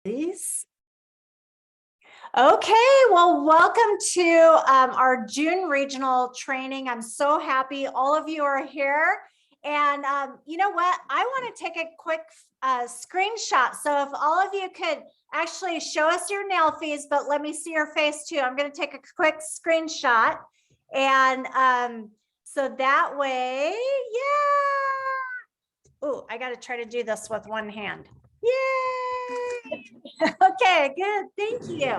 Please. Okay, well, welcome to our June regional training. I'm so happy all of you are here. And you know what? I want to take a quick screenshot. So if all of you could actually show us your nail fees, but let me see your face too. I'm going to take a quick screenshot. And so that way, yeah. Oh, I got to try to do this with one hand. Yay! Okay, good. Thank you.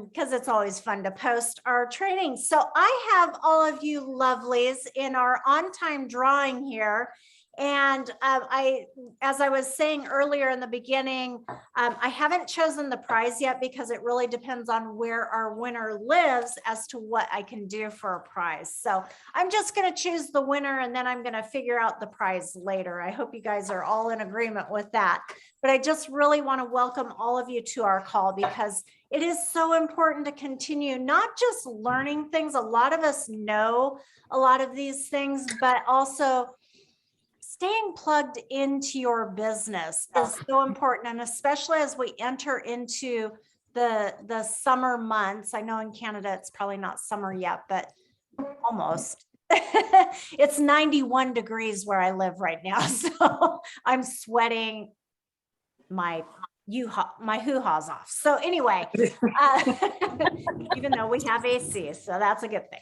Because it's always fun to post our training. So I have all of you lovelies in our on-time drawing here. And as I was saying earlier in the beginning, I haven't chosen the prize yet because it really depends on where our winner lives as to what I can do for a prize. So I'm just going to choose the winner and then I'm going to figure out the prize later. I hope you guys are all in agreement with that. But I just really want to welcome all of you to our call because it is so important to continue not just learning things. A lot of us know a lot of these things, but also staying plugged into your business is so important. And especially as we enter into the summer months. I know in Canada, it's probably not summer yet, but almost. It's 91 degrees where I live right now. So I'm sweating my hoo-haws off. So anyway, even though we have AC, so that's a good thing.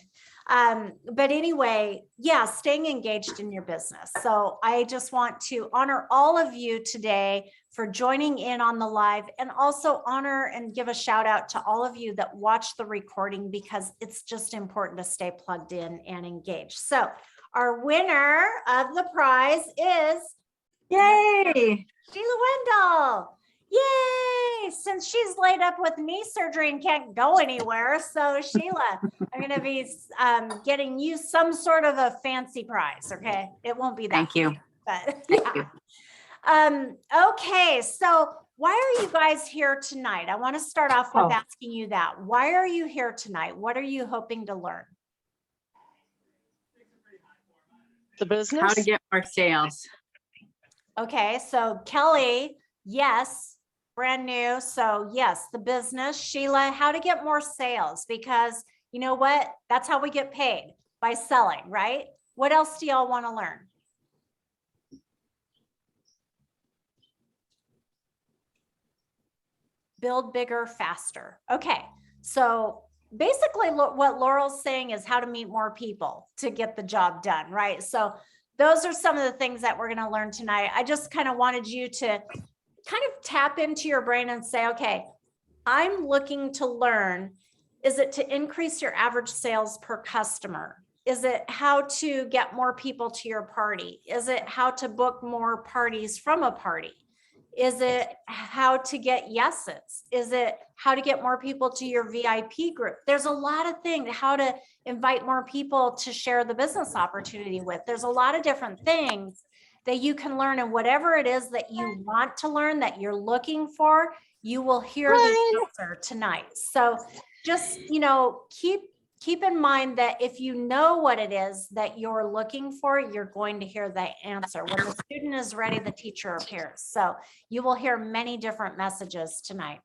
But anyway, yeah, staying engaged in your business. So I just want to honor all of you today for joining in on the live and also honor and give a shout out to all of you that watch the recording because it's just important to stay plugged in and engaged. So our winner of the prize is Yay! Sheila Wendell. Yay! Since she's laid up with knee surgery and can't go anywhere. So Sheila, I'm going to be getting you some sort of a fancy prize. Okay. It won't be that. Thank you. But Thank yeah. Okay. So why are you guys here tonight? I want to start off with asking you that. Why are you here tonight? What are you hoping to learn? The business. How to get more sales. Okay. So Kelly, yes. Brand new. So yes, the business. Sheila, how to get more sales, because you know what? That's how we get paid, by selling, right? What else do y'all want to learn? Build bigger, faster. Okay. So basically what Laurel's saying is how to meet more people to get the job done, right? So those are some of the things that we're going to learn tonight. I just kind of wanted you to kind of tap into your brain and say, okay, I'm looking to learn. Is it to increase your average sales per customer? Is it how to get more people to your party? Is it how to book more parties from a party? Is it how to get yeses? Is it how to get more people to your VIP group? There's a lot of things, how to invite more people to share the business opportunity with. There's a lot of different things that you can learn, and whatever it is that you want to learn, that you're looking for, you will hear the answer tonight. So just, you know, keep in mind that if you know what it is that you're looking for, you're going to hear the answer. When the student is ready, the teacher appears. So you will hear many different messages tonight.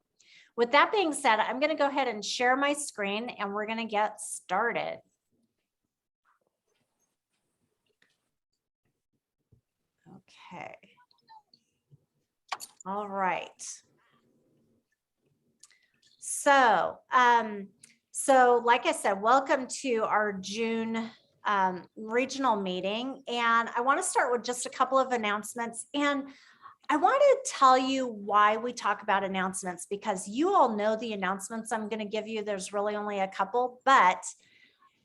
With that being said, I'm going to go ahead and share my screen and we're going to get started. Okay. All right. So, like I said, welcome to our June regional meeting. And I want to start with just a couple of announcements. And I want to tell you why we talk about announcements, because you all know the announcements I'm going to give you. There's really only a couple, but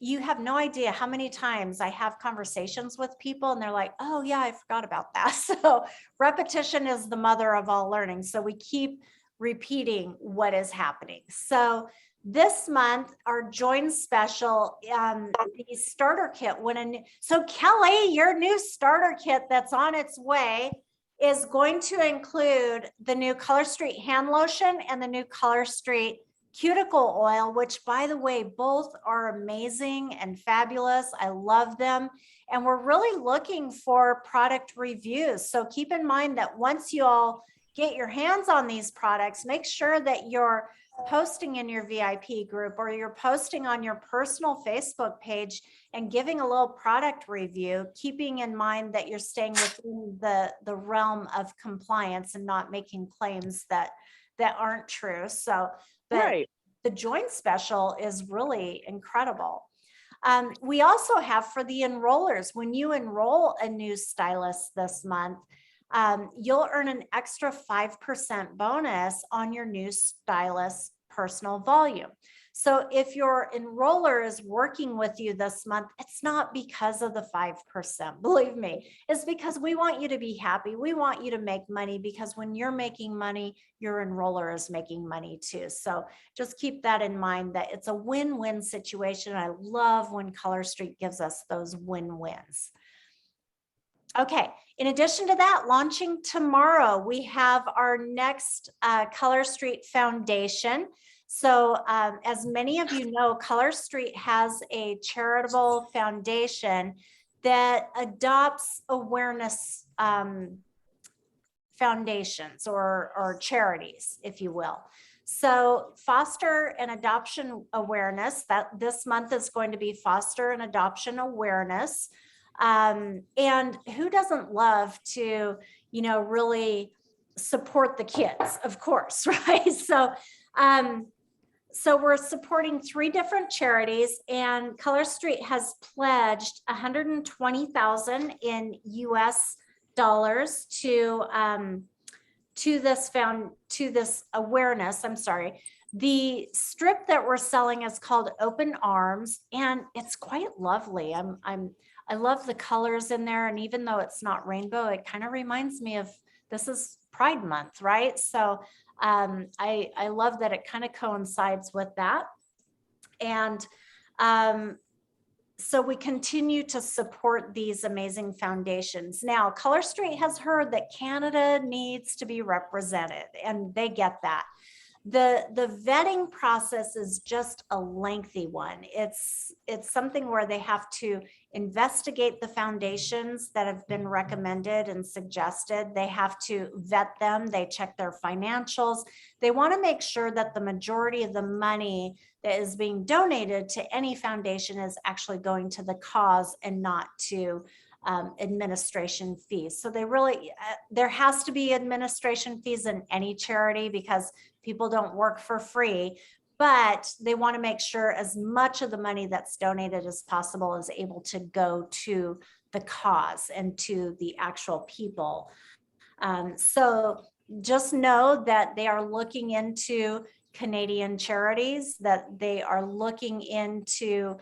you have no idea how many times I have conversations with people and they're like, oh yeah, I forgot about that. So repetition is the mother of all learning. So we keep repeating what is happening. So this month, our join special, the starter kit so Kelly, your new starter kit that's on its way is going to include the new Color Street hand lotion and the new Color Street cuticle oil, which by the way, both are amazing and fabulous. I love them. And we're really looking for product reviews. So keep in mind that once you all get your hands on these products, make sure that you're posting in your VIP group or you're posting on your personal Facebook page and giving a little product review, keeping in mind that you're staying within the realm of compliance and not making claims that aren't true. So Right. the joint special is really incredible. We also have for the enrollers, when you enroll a new stylist this month, you'll earn an extra 5% bonus on your new stylist personal volume. So if your enroller is working with you this month, it's not because of the 5%, believe me, it's because we want you to be happy. We want you to make money, because when you're making money, your enroller is making money too. So just keep that in mind, that it's a win-win situation. I love when Color Street gives us those win-wins. Okay, in addition to that, launching tomorrow, we have our next Color Street Foundation. So as many of you know, Color Street has a charitable foundation that adopts awareness foundations or charities, if you will. So foster and adoption awareness, that this month is going to be foster and adoption awareness. And who doesn't love to, you know, really support the kids, of course, right? So we're supporting 3 different charities, and Color Street has pledged $120,000 in US dollars to this awareness. I'm sorry. The strip that we're selling is called Open Arms, and it's quite lovely. I love the colors in there, and even though it's not rainbow, it kind of reminds me of, this is Pride Month, right? So I love that it kind of coincides with that. And so we continue to support these amazing foundations. Now, Color Street has heard that Canada needs to be represented, and they get that. The vetting process is just a lengthy one. It's something where they have to investigate the foundations that have been recommended and suggested. They have to vet them. They check their financials. They want to make sure that the majority of the money that is being donated to any foundation is actually going to the cause and not to administration fees. So they really, there has to be administration fees in any charity, because people don't work for free, but they want to make sure as much of the money that's donated as possible is able to go to the cause and to the actual people. So just know that they are looking into Canadian charities, that they are looking into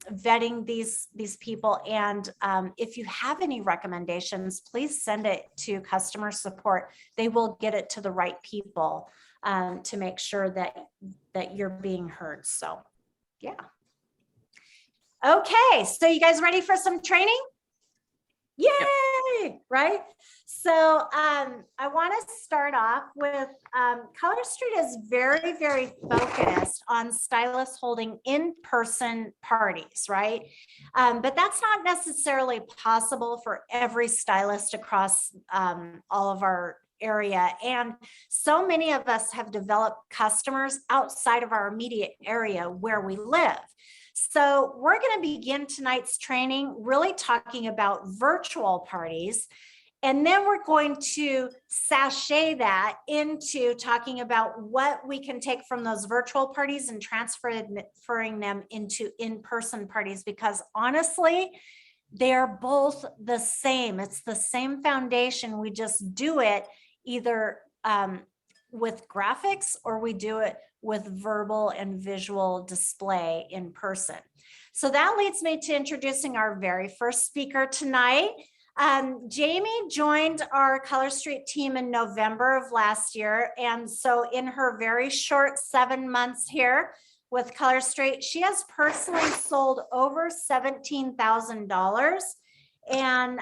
vetting these people. And if you have any recommendations, please send it to customer support. They will get it to the right people to make sure that you're being heard. So yeah. Okay, so you guys ready for some training? Yay, yep. Right? So I want to start off with Color Street is very, very focused on stylists holding in-person parties, right? But that's not necessarily possible for every stylist across all of our area. And so many of us have developed customers outside of our immediate area where we live. So we're going to begin tonight's training really talking about virtual parties. And then we're going to sashay that into talking about what we can take from those virtual parties and transferring them into in-person parties, because honestly, they're both the same. It's the same foundation. We just do it either with graphics, or we do it with verbal and visual display in person. So that leads me to introducing our very first speaker tonight. Jamie joined our Color Street team in November of last year. And so in her very short 7 months here with Color Street, she has personally sold over $17,000. And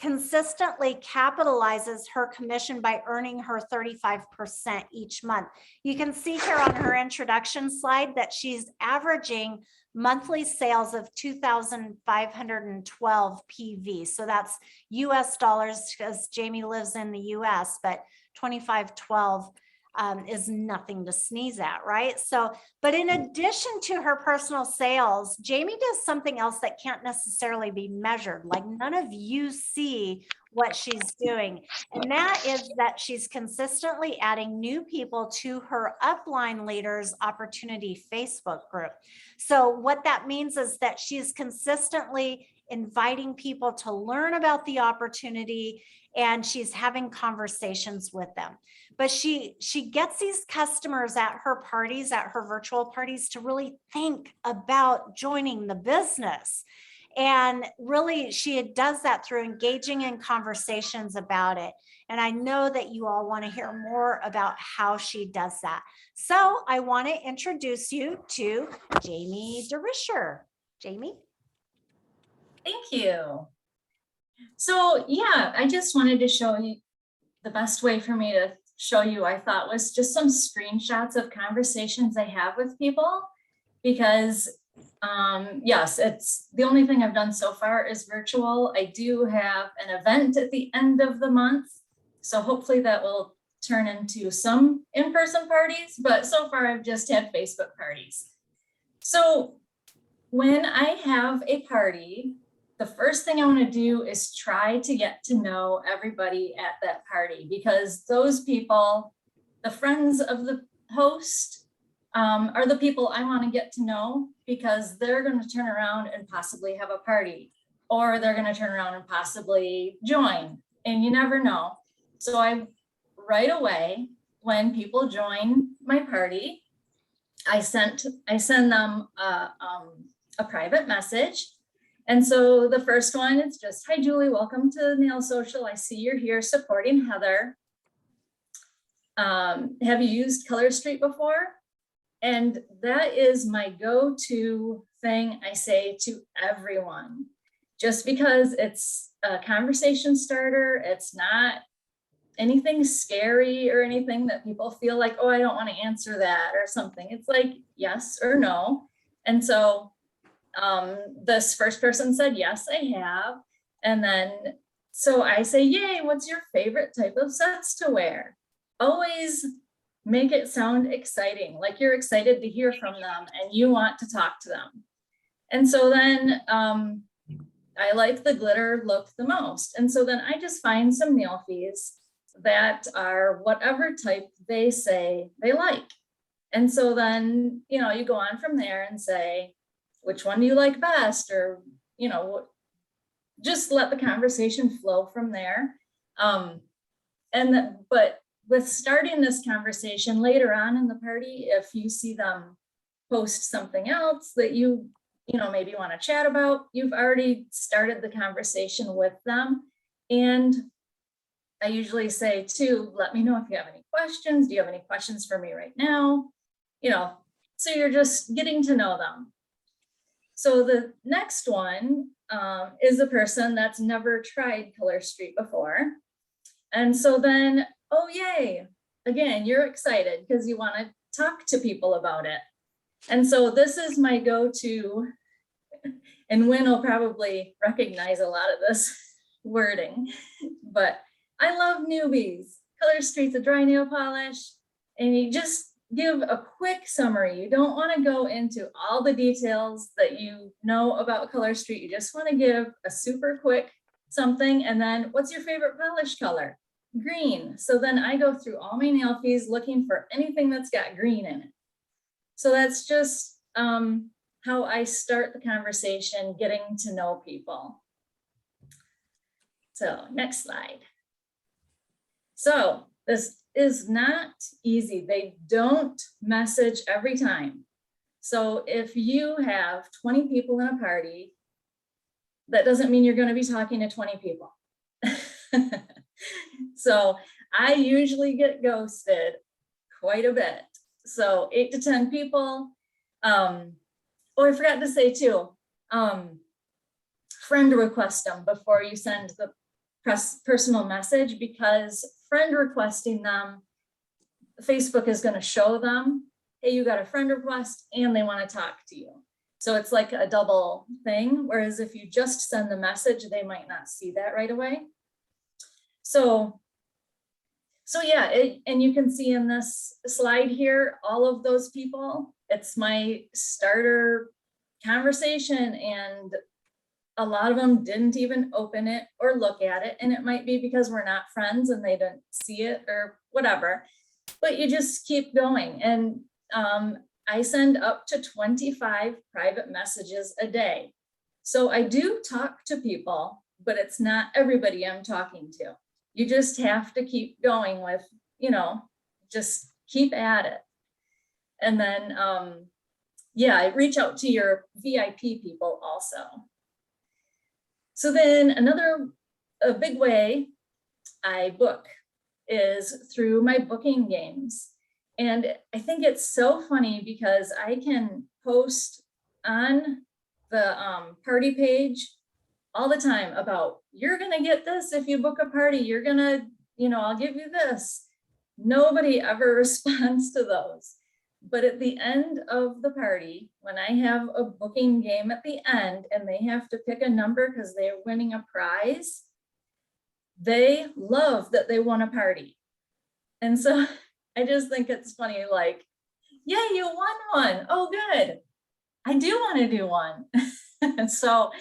consistently capitalizes her commission by earning her 35% each month. You can see here on her introduction slide that she's averaging monthly sales of 2,512 PV. So that's US dollars, because Jamie lives in the US, but 2512 is nothing to sneeze at, right? So, but in addition to her personal sales, Jamie does something else that can't necessarily be measured. Like none of you see what she's doing. And that is that she's consistently adding new people to her upline leaders opportunity Facebook group. So what that means is that she's consistently inviting people to learn about the opportunity, and she's having conversations with them. But she gets these customers at her parties, at her virtual parties, to really think about joining the business. And really, she does that through engaging in conversations about it. And I know that you all want to hear more about how she does that. So I want to introduce you to Jamie DeRuischer. Jamie? Thank you. So yeah, I just wanted to show you the best way for me to show you, I thought, was just some screenshots of conversations I have with people, because yes, it's the only thing I've done so far is virtual. I do have an event at the end of the month, so hopefully that will turn into some in-person parties, but so far I've just had Facebook parties. So when I have a party, the first thing I want to do is try to get to know everybody at that party, because those people, the friends of the host, are the people I want to get to know, because they're going to turn around and possibly have a party, or they're going to turn around and possibly join, and you never know. So right away, when people join my party, I send them a private message. And so the first one is just, hi, Julie, welcome to Nail Social. I see you're here supporting Heather. Have you used Color Street before? And that is my go-to thing I say to everyone, just because it's a conversation starter. It's not anything scary or anything that people feel like, oh, I don't want to answer that or something. It's like yes or no. And so this first person said, yes, I have. And then, so I say, yay, what's your favorite type of sets to wear? Always make it sound exciting, like you're excited to hear from them and you want to talk to them. And so then I like the glitter look the most. And so then I just find some nail fees that are whatever type they say they like. And so then, you know, you go on from there and say, which one do you like best? Or, you know, just let the conversation flow from there. But with starting this conversation later on in the party, if you see them post something else that you know, maybe want to chat about, you've already started the conversation with them. And I usually say too, let me know if you have any questions. Do you have any questions for me right now? You know, so you're just getting to know them. So the next one is a person that's never tried Color Street before. And so then, oh, yay, again, you're excited because you want to talk to people about it. And so this is my go-to, and Wynn will probably recognize a lot of this wording, but I love newbies. Color Street's a dry nail polish, and you just give a quick summary. You don't want to go into all the details that you know about Color Street. You just want to give a super quick something. And then, what's your favorite polish color? Green. So then I go through all my nail fees looking for anything that's got green in it. So that's just how I start the conversation, getting to know people. So next slide. So this is not easy. They don't message every time. So if you have 20 people in a party, that doesn't mean you're going to be talking to 20 people. So I usually get ghosted quite a bit. So 8 to 10 people. Oh, I forgot to say too, friend request them before you send personal message, because friend requesting them, Facebook is going to show them, hey, you got a friend request and they want to talk to you. So it's like a double thing. Whereas if you just send the message, they might not see that right away. So yeah, and you can see in this slide here, all of those people, it's my starter conversation, and a lot of them didn't even open it or look at it. And it might be because we're not friends and they didn't see it or whatever, but you just keep going. And I send up to 25 private messages a day. So I do talk to people, but it's not everybody I'm talking to. You just have to keep going with, just keep at it. And then, yeah, reach out to your VIP people also. So then a big way I book is through my booking games. And I think it's so funny because I can post on the party page all the time about, you're gonna get this if you book a party, you're gonna, I'll give you this. Nobody ever responds to those. But at the end of the party, when I have a booking game at the end and they have to pick a number because they're winning a prize, they love that they won a party. And so I just think it's funny, like, yeah, you won one. Oh, good. I do want to do one. And so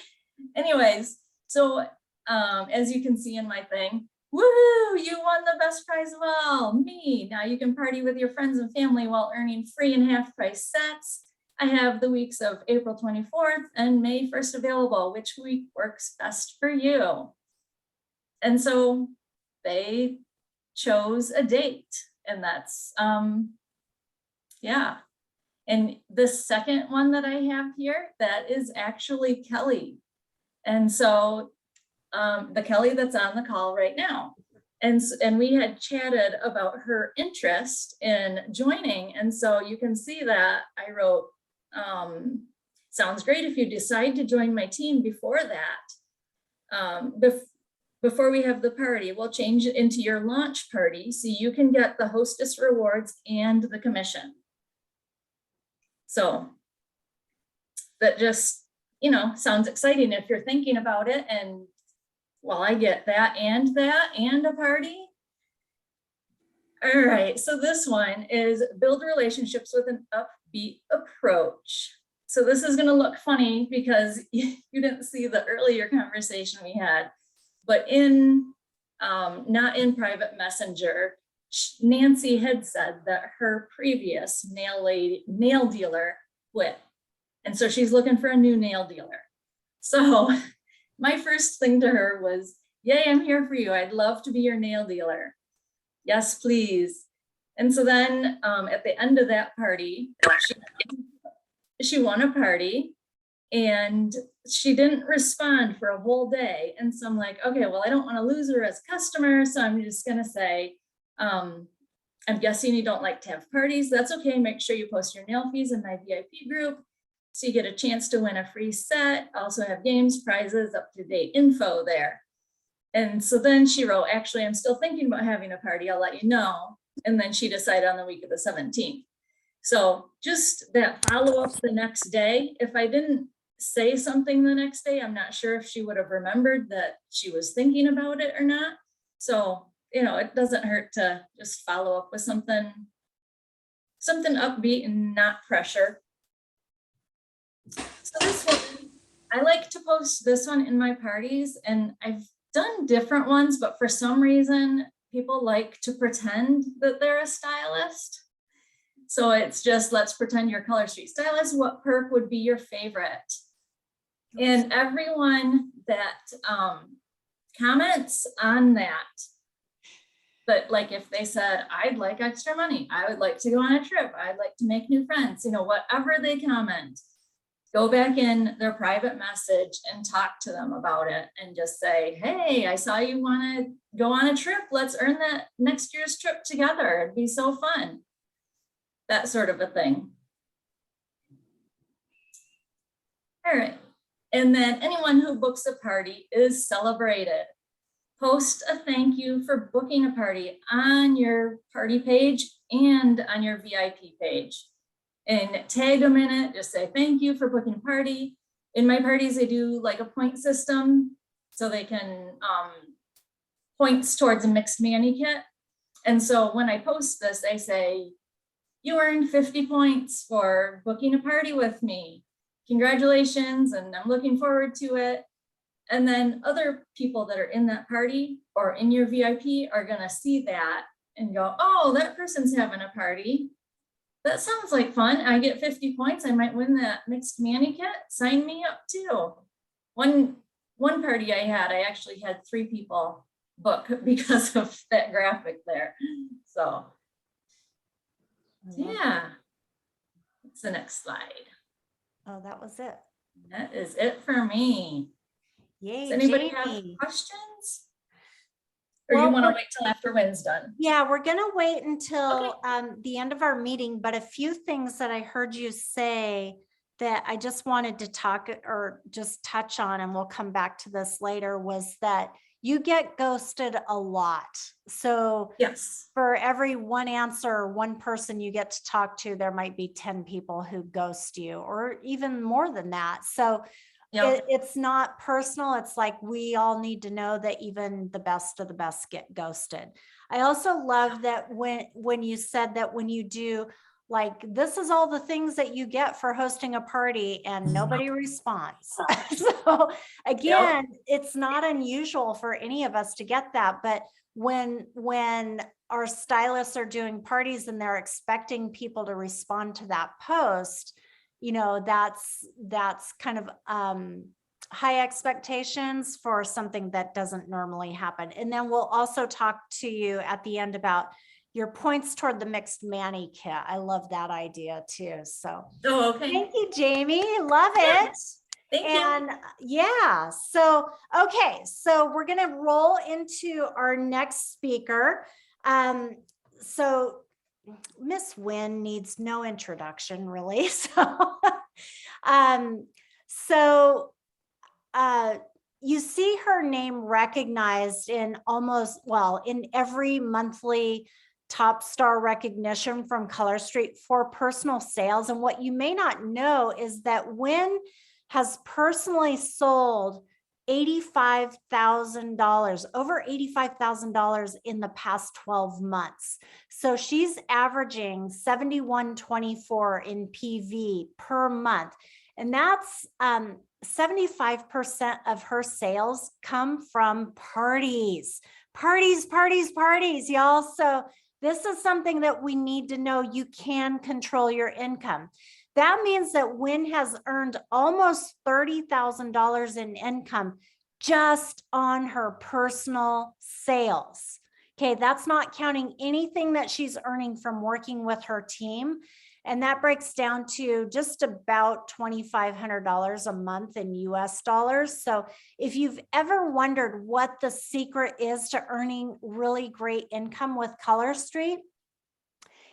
anyways, so as you can see in my thing, woohoo, you won the best prize of all, me. Now you can party with your friends and family while earning free and half price sets. I have the weeks of April 24th and May 1st available. Which week works best for you? And so they chose a date, and that's, yeah. And the second one that I have here, that is actually Kelly. And so the Kelly that's on the call right now. And we had chatted about her interest in joining. And so you can see that I wrote, sounds great if you decide to join my team before that. Before we have the party, we'll change it into your launch party so you can get the hostess rewards and the commission. So that just, sounds exciting if you're thinking about it. And well, I get that and a party. All right, so this one is build relationships with an upbeat approach. So this is gonna look funny because you didn't see the earlier conversation we had, but not in private messenger, Nancy had said that her previous nail dealer quit. And so she's looking for a new nail dealer. So my first thing to her was, yay, I'm here for you. I'd love to be your nail dealer. Yes, please. And so then at the end of that party, she won a party and she didn't respond for a whole day. And so I'm like, okay, well, I don't want to lose her as a customer. So I'm just going to say, I'm guessing you don't like to have parties. That's okay. Make sure you post your nail fees in my VIP group so you get a chance to win a free set. Also have games, prizes, up-to-date info there. And so then she wrote, actually, I'm still thinking about having a party. I'll let you know. And then she decided on the week of the 17th. So just that follow-up the next day. If I didn't say something the next day, I'm not sure if she would have remembered that she was thinking about it or not. So, it doesn't hurt to just follow up with something upbeat and not pressure. So this one, I like to post this one in my parties, and I've done different ones, but for some reason, people like to pretend that they're a stylist. So it's just, let's pretend you're Color Street stylist. What perk would be your favorite? And everyone that comments on that, but like if they said, I'd like extra money, I would like to go on a trip, I'd like to make new friends, whatever they comment, go back in their private message and talk to them about it and just say, hey, I saw you want to go on a trip. Let's earn that next year's trip together. It'd be so fun. That sort of a thing. All right. And then anyone who books a party is celebrated. post a thank you for booking a party on your party page and on your VIP page. And tag them in it, just say thank you for booking a party. In my parties, I do like a point system so they can points towards a mixed Manny kit. And so when I post this, I say, you earned 50 points for booking a party with me. Congratulations, and I'm looking forward to it. And then other people that are in that party or in your VIP are gonna see that and go, oh, that person's having a party. That sounds like fun. I get 50 points. I might win that mixed Manny kit. Sign me up too. One party I had, I actually had 3 people book because of that graphic there. So yeah, what's the next slide? Oh, that was it. That is it for me. Yay, Does anybody have Jamie. questions? Or Well, you want to we're- wait till after Wynn's done? Yeah, we're gonna wait until the end of our meeting, but a few things that I heard you say that I just wanted to talk or just touch on, and we'll come back to this later, was that you get ghosted a lot. So Yes. for every one answer, or one person you get to talk to, there might be 10 people who ghost you, or even more than that. So Yep. it's not personal. It's like, we all need to know that even the best of the best get ghosted. I also love that when you said that when you do, like, this is all the things that you get for hosting a party and nobody responds. So again, it's not unusual for any of us to get that. But when our stylists are doing parties and they're expecting people to respond to that post, you know, that's kind of high expectations for something that doesn't normally happen. And then we'll also talk to you at the end about your points toward the mixed Manny kit. I love that idea too. So okay. Thank you, Jamie. Love Yeah. it. Thank And yeah, so, okay. So we're going to roll into our next speaker. So Miss Wynn needs no introduction, really. So, you see her name recognized in in every monthly top star recognition from Color Street for personal sales. And what you may not know is that Wynn has personally sold $85,000, over $85,000 in the past 12 months. So she's averaging 7124 in PV per month. And that's 75% of her sales come from parties, y'all. So this is something that we need to know. You can control your income. That means that Wynn has earned almost $30,000 in income just on her personal sales. Okay, that's not counting anything that she's earning from working with her team. And that breaks down to just about $2,500 a month in US dollars. So if you've ever wondered what the secret is to earning really great income with Color Street,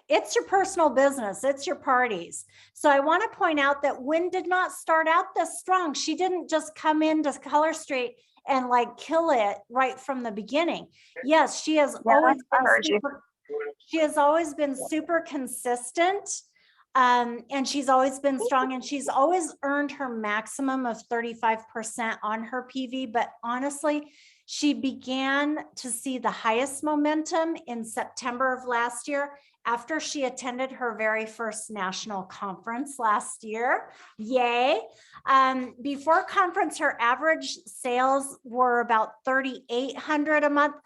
it's your personal business, it's your parties. So I want to point out that Wynn did not start out this strong. She didn't just come into Color Street and like kill it right from the beginning. Yes, she has always been super consistent. And she's always been strong, and she's always earned her maximum of 35% on her PV. But honestly, she began to see the highest momentum in September of last year after she attended her very first national conference last year. Yay. Before conference, her average sales were about $3,800 a month.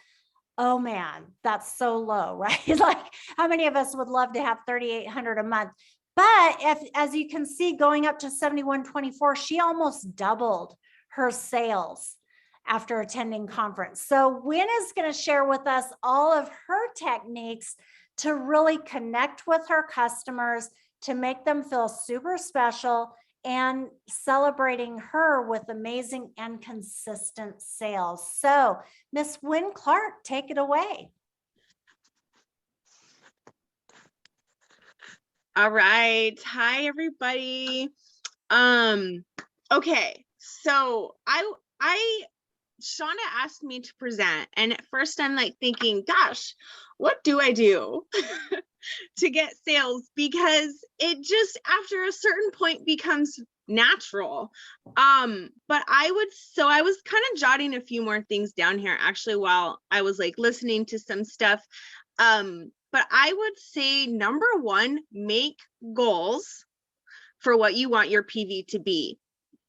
Oh man, that's so low, right? Like, how many of us would love to have $3,800 a month? But as you can see, going up to 7124, she almost doubled her sales after attending conference. So Wynn is going to share with us all of her techniques to really connect with her customers, to make them feel super special, and celebrating her with amazing and consistent sales. So Miss Wynn Clarke, take it away. All right. Hi, everybody. Okay. So I Shauna asked me to present, and at first I'm like thinking, gosh, what do I do to get sales? Because it just after a certain point becomes natural. But I was kind of jotting a few more things down here actually while I was like listening to some stuff. But I would say number one, make goals for what you want your PV to be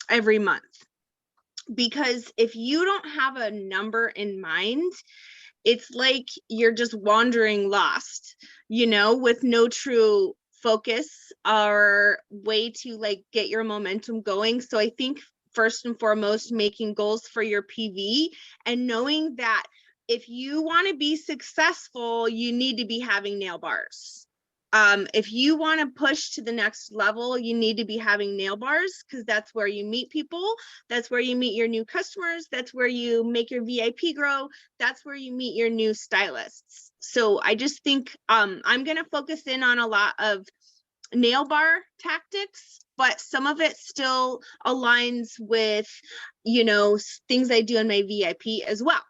every month. Because if you don't have a number in mind, it's like you're just wandering lost, with no true focus or way to like get your momentum going. So I think first and foremost, making goals for your PV and knowing that if you want to be successful, you need to be having nail bars. If you want to push to the next level, you need to be having nail bars because that's where you meet people. That's where you meet your new customers. That's where you make your VIP grow. That's where you meet your new stylists. So I just think I'm going to focus in on a lot of nail bar tactics, but some of it still aligns with, things I do in my VIP as well.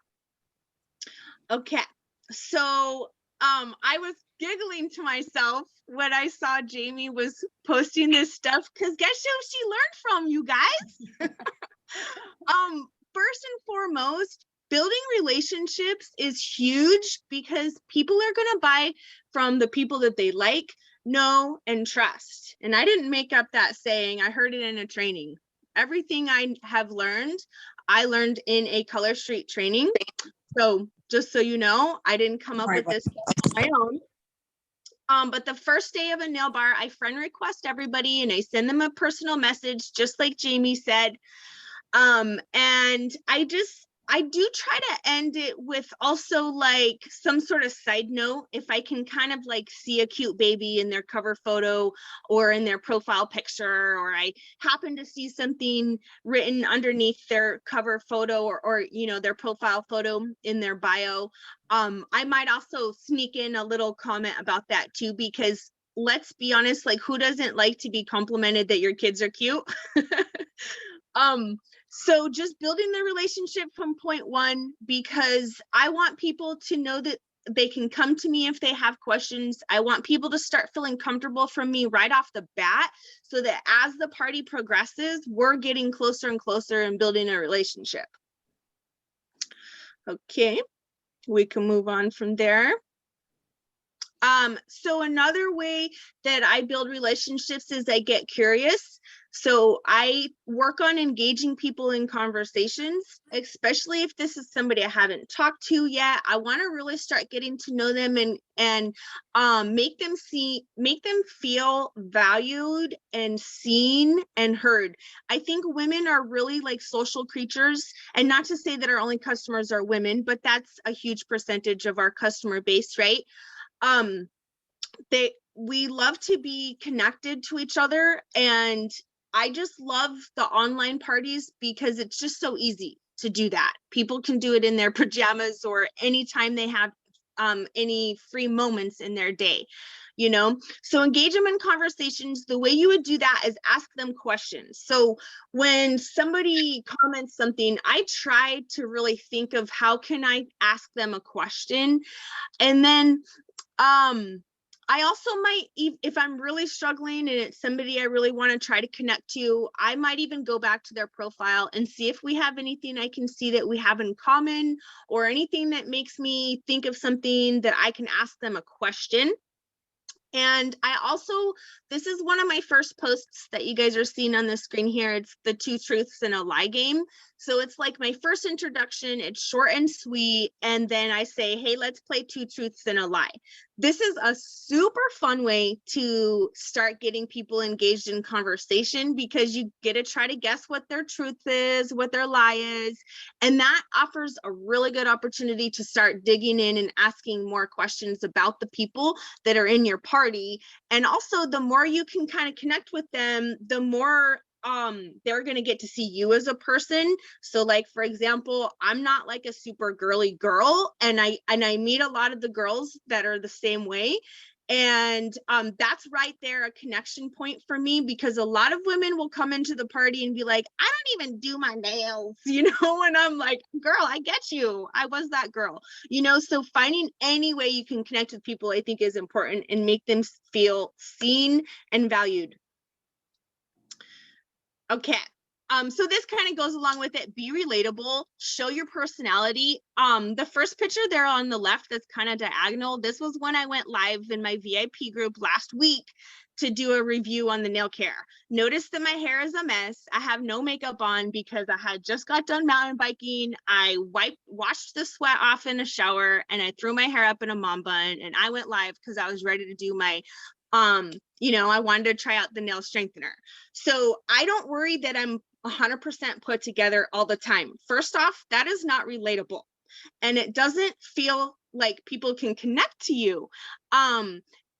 Okay, so I was giggling to myself when I saw Jamie was posting this stuff because guess who she learned from, you guys? First and foremost, building relationships is huge because people are going to buy from the people that they like, know, and trust. And I didn't make up that saying. I heard it in a training. Everything I have learned, I learned in a Color Street training. So just so you know, I didn't come up with this on my own. But the first day of a nail bar, I friend request everybody and I send them a personal message, just like Jamie said. And I do try to end it with also like some sort of side note. If I can kind of like see a cute baby in their cover photo or in their profile picture, or I happen to see something written underneath their cover photo or their profile photo in their bio. I might also sneak in a little comment about that too, because let's be honest, like who doesn't like to be complimented that your kids are cute? So just building the relationship from point one, because I want people to know that they can come to me if they have questions. I want people to start feeling comfortable from me right off the bat so that as the party progresses, we're getting closer and closer and building a relationship. Okay, we can move on from there. So another way that I build relationships is I get curious. So I work on engaging people in conversations, especially if this is somebody I haven't talked to yet. I want to really start getting to know them and make them feel valued and seen and heard. I think women are really like social creatures, and not to say that our only customers are women, but that's a huge percentage of our customer base, right? We love to be connected to each other, and I just love the online parties because it's just so easy to do that. People can do it in their pajamas or anytime they have any free moments in their day, so engage them in conversations. The way you would do that is ask them questions. So when somebody comments something, I try to really think of how can I ask them a question, and then I also might, if I'm really struggling and it's somebody I really want to try to connect to, I might even go back to their profile and see if we have anything I can see that we have in common, or anything that makes me think of something that I can ask them a question. And I also, this is one of my first posts that you guys are seeing on the screen here. It's the 2 truths and a lie game. So it's like my first introduction. It's short and sweet. And then I say, hey, let's play 2 truths and a lie. This is a super fun way to start getting people engaged in conversation, because you get to try to guess what their truth is, what their lie is. And that offers a really good opportunity to start digging in and asking more questions about the people that are in your party. And also, the more you can kind of connect with them, the more they're going to get to see you as a person. So like, for example, I'm not like a super girly girl, and I meet a lot of the girls that are the same way. And that's right there a connection point for me, because a lot of women will come into the party and be like, I don't even do my nails, you know, and I'm like, girl, I get you. I was that girl, you know. So finding any way you can connect with people, I think, is important and make them feel seen and valued. Okay. So this kind of goes along with it. Be relatable, show your personality. The first picture there on the left that's kind of diagonal, this was when I went live in my VIP group last week to do a review on the nail care. Notice that my hair is a mess. I have no makeup on because I had just got done mountain biking. I washed the sweat off in a shower, and I threw my hair up in a mom bun, and I went live because I was ready to do my you know, I wanted to try out the nail strengthener. So I don't worry that I'm 100% put together all the time. First off, that is not relatable, and it doesn't feel like people can connect to you.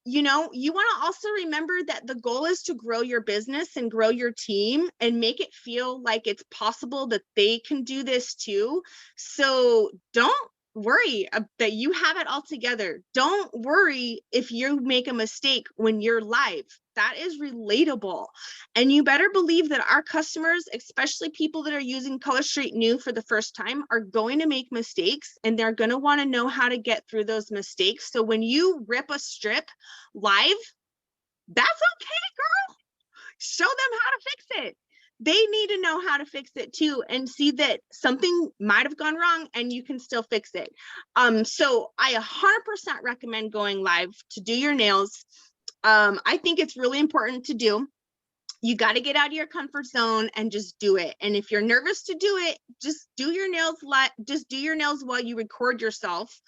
You know, you want to also remember that the goal is to grow your business and grow your team and make it feel like it's possible that they can do this too. So don't worry that you have it all together. Don't worry if you make a mistake when you're live. That is relatable. And you better believe that our customers, especially people that are using Color Street New for the first time, are going to make mistakes, and they're going to want to know how to get through those mistakes. So when you rip a strip live, that's okay, girl. Show them how to fix it. They need to know how to fix it too, and see that something might have gone wrong and you can still fix it. So I 100% recommend going live to do your nails. I think it's really important to do. You got to get out of your comfort zone and just do it. And if you're nervous to do it, just do your nails just do your nails while you record yourself,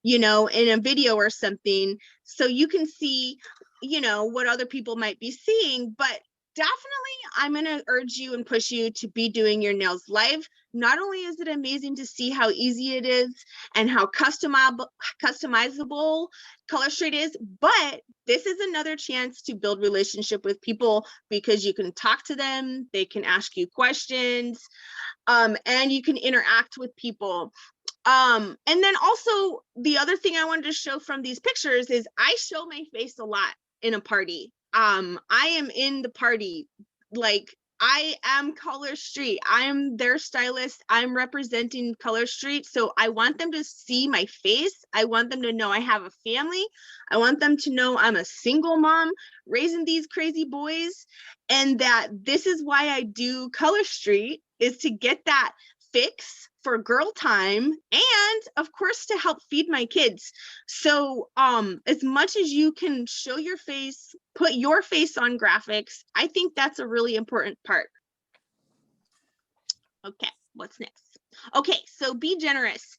you know, in a video or something, so you can see, you know, what other people might be seeing. But definitely, I'm going to urge you and push you to be doing your nails live. Not only is it amazing to see how easy it is and how customizable Color Street is, but this is another chance to build relationship with people, because you can talk to them, they can ask you questions, and you can interact with people. And then also, the other thing I wanted to show from these pictures is I show my face a lot in a party. I am in the party, like I am Color Street. I'm their stylist. I'm representing Color Street. So I want them to see my face. I want them to know I have a family. I want them to know I'm a single mom raising these crazy boys, and that this is why I do Color Street, is to get that fix for girl time, and of course to help feed my kids. So as much as you can show your face, put your face on graphics, I think that's a really important part. Okay, what's next? Okay, so be generous.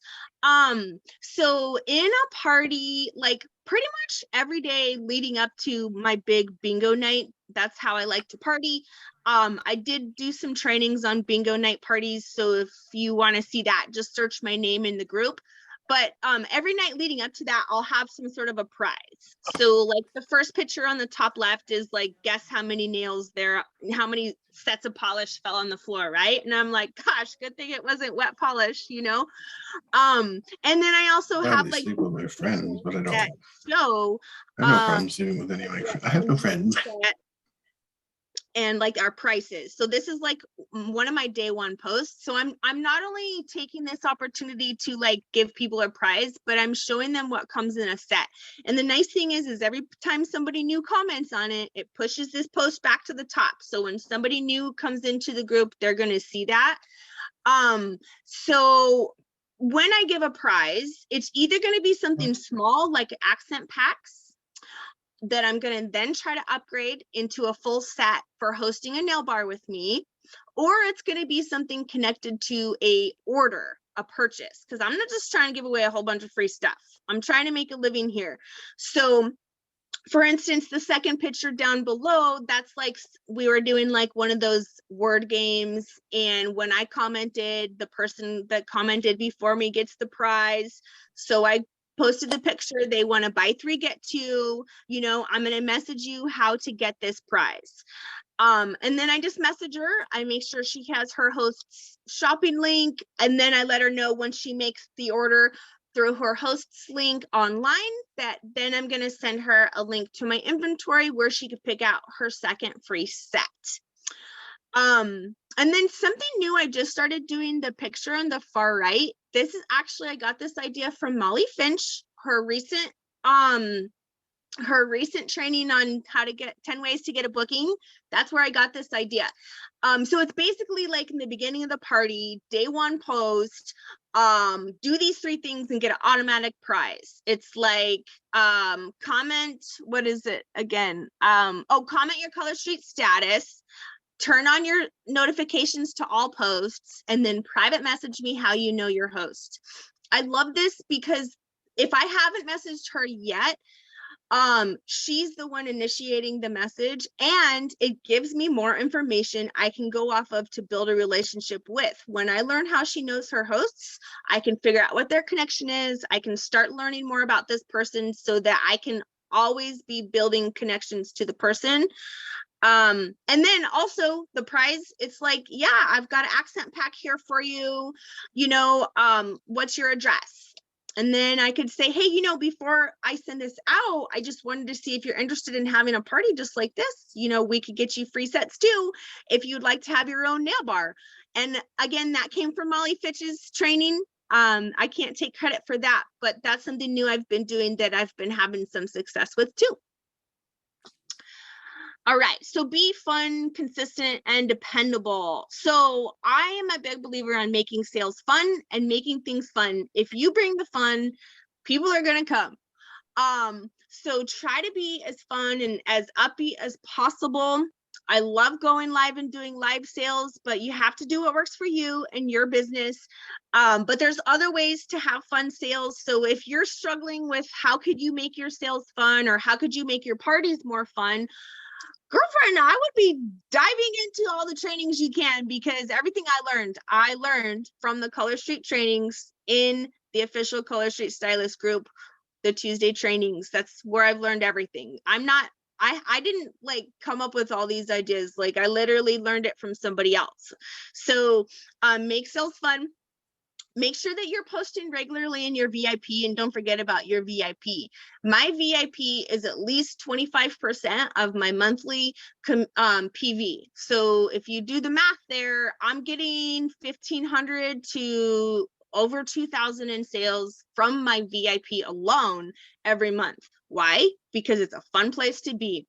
So in a party, like pretty much every day leading up to my big bingo night, that's how I like to party. I did do some trainings on bingo night parties, so if you want to see that, just search my name in the group. But every night leading up to that, I'll have some sort of a prize. So like the first picture on the top left is like, guess how many nails there, how many sets of polish fell on the floor, right? And I'm like, gosh, good thing it wasn't wet polish, you know? And then I also have Probably like sleep with my friends, but I that don't. show I have no problem sleeping with any of my friends. I have no friends. and like our prices. So this is like one of my day one posts. So I'm not only taking this opportunity to like give people a prize, but I'm showing them what comes in a set. And the nice thing is every time somebody new comments on it, it pushes this post back to the top. So when somebody new comes into the group, they're going to see that. So when I give a prize, it's either going to be something small like accent packs that I'm going to then try to upgrade into a full set for hosting a nail bar with me, or it's going to be something connected to a order, a purchase, because I'm not just trying to give away a whole bunch of free stuff. I'm trying to make a living here. So for instance, the second picture down below, that's like we were doing like one of those word games, and when I commented, the person that commented before me gets the prize. So I posted the picture, they want to buy 3 get 2, you know, I'm going to message you how to get this prize. And then I just message her, I make sure she has her host's shopping link, and then I let her know when she makes the order, through her host's link online, that then I'm going to send her a link to my inventory where she could pick out her second free set. And then something new, I just started doing the picture on the far right. This is actually, I got this idea from Molly Finch, her recent training on how to get 10 ways to get a booking. That's where I got this idea. So it's basically like in the beginning of the party, day one post, do these 3 things and get an automatic prize. It's like, comment, what is it again? Comment your Color Street status, turn on your notifications to all posts, and then private message me how you know your host. I love this because if I haven't messaged her yet, she's the one initiating the message, and it gives me more information I can go off of to build a relationship with. When I learn how she knows her hosts, I can figure out what their connection is. I can start learning more about this person so that I can always be building connections to the person. And then also the prize, it's like, yeah, I've got an accent pack here for you, what's your address? And then I could say, hey, before I send this out, I just wanted to see if you're interested in having a party just like this. We could get you free sets too, if you'd like to have your own nail bar. And again, that came from Molly Fitch's training. I can't take credit for that, but that's something new I've been doing that I've been having some success with too. All right, so be fun, consistent, and dependable. So I am a big believer on making sales fun and making things fun. If you bring the fun, people are gonna come. So try to be as fun and as upbeat as possible. I love going live and doing live sales, but you have to do what works for you and your business. But there's other ways to have fun sales. So if you're struggling with how could you make your sales fun, or how could you make your parties more fun, girlfriend, I would be diving into all the trainings you can, because everything I learned from the Color Street trainings in the official Color Street Stylist group, the Tuesday trainings. That's where I've learned everything. I didn't like come up with all these ideas. Like I literally learned it from somebody else. So make sales fun. Make sure that you're posting regularly in your VIP, and don't forget about your VIP. My VIP is at least 25% of my monthly PV. So if you do the math there, I'm getting 1,500 to over 2,000 in sales from my VIP alone every month. Why? Because it's a fun place to be.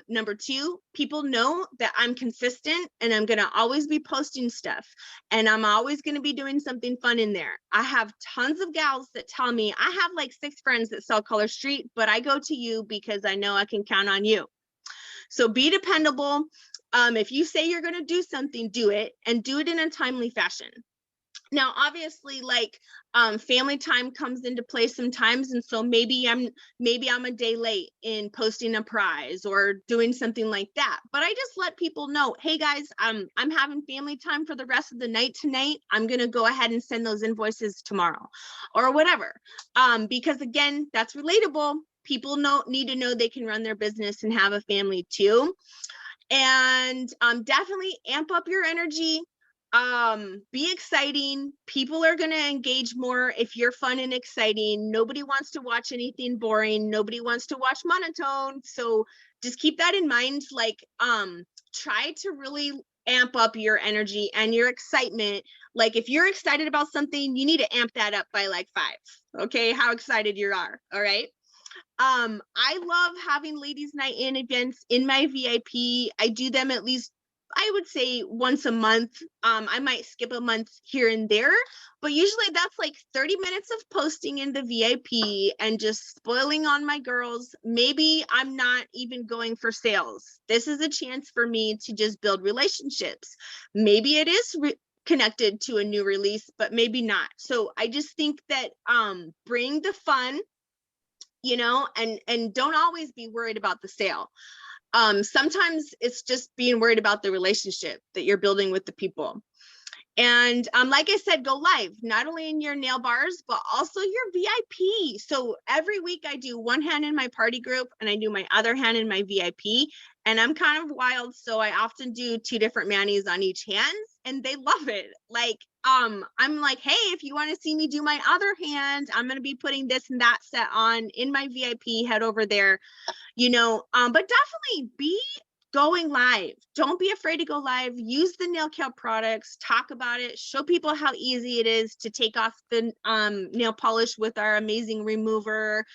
Number 2, people know that I'm consistent and I'm going to always be posting stuff, and I'm always going to be doing something fun in there. I have tons of gals that tell me, I have like 6 friends that sell Color Street, but I go to you because I know I can count on you. So be dependable. If you say you're going to do something, do it, and do it in a timely fashion. Now, obviously, like family time comes into play sometimes, and so maybe I'm a day late in posting a prize or doing something like that. But I just let people know, hey guys, I'm having family time for the rest of the night tonight. I'm gonna go ahead and send those invoices tomorrow, or whatever. Because again, that's relatable. People need to know they can run their business and have a family too. And definitely amp up your energy. Be exciting. People are going to engage more if you're fun and exciting. Nobody wants to watch anything boring. Nobody wants to watch monotone. So just keep that in mind. Like, try to really amp up your energy and your excitement. Like if you're excited about something, you need to amp that up by like 5. Okay. How excited you are. All right. I love having ladies night in events in my VIP. I do them at least, I would say, once a month. I might skip a month here and there, but usually that's like 30 minutes of posting in the VIP and just spoiling on my girls. Maybe I'm not even going for sales. This is a chance for me to just build relationships. Maybe it is connected to a new release, but maybe not. So I just think that bring the fun, and don't always be worried about the sale. Sometimes it's just being worried about the relationship that you're building with the people. And like I said, go live, not only in your nail bars, but also your VIP. So every week I do one hand in my party group and I do my other hand in my VIP. and I'm kind of wild, so I often do 2 different manis on each hand, and they love it. Like, I'm like, hey, if you want to see me do my other hand, I'm going to be putting this and that set on in my VIP, head over there, but definitely be going live. Don't be afraid to go live. Use the nail care products, talk about it, show people how easy it is to take off the nail polish with our amazing remover.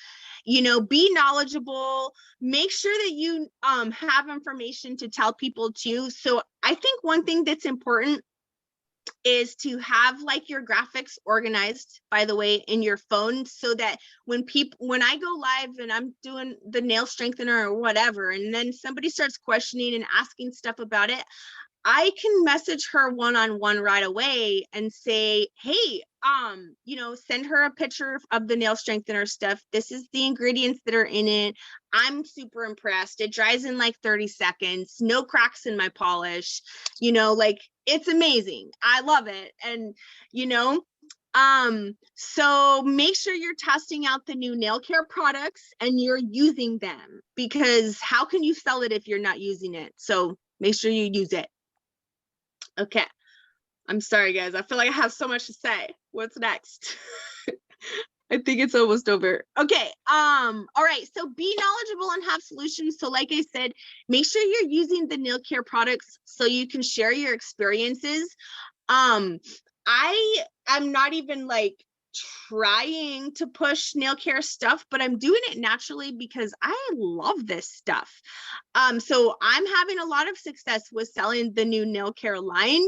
Be knowledgeable, make sure that you have information to tell people too. So I think one thing that's important is to have like your graphics organized, by the way, in your phone, so that when I go live and I'm doing the nail strengthener or whatever, and then somebody starts questioning and asking stuff about it, I can message her one-on-one right away and say, hey, send her a picture of the nail strengthener stuff. This is the ingredients that are in it. I'm super impressed. It dries in like 30 seconds, no cracks in my polish, like it's amazing. I love it. And, so make sure you're testing out the new nail care products and you're using them, because how can you sell it if you're not using it? So make sure you use it. Okay. I'm sorry, guys. I feel like I have so much to say. What's next? I think it's almost over. Okay. All right. So be knowledgeable and have solutions. So like I said, make sure you're using the nail care products so you can share your experiences. I'm not even like trying to push nail care stuff, but I'm doing it naturally because I love this stuff. So I'm having a lot of success with selling the new nail care line.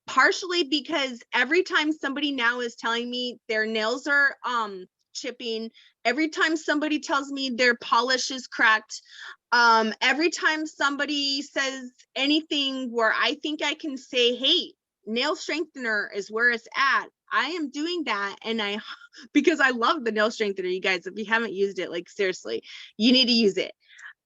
Partially because every time somebody now is telling me their nails are chipping, every time somebody tells me their polish is cracked, every time somebody says anything where I think I can say, hey, nail strengthener is where it's at, I am doing that. And because I love the nail strengthener, you guys, if you haven't used it, like seriously, you need to use it.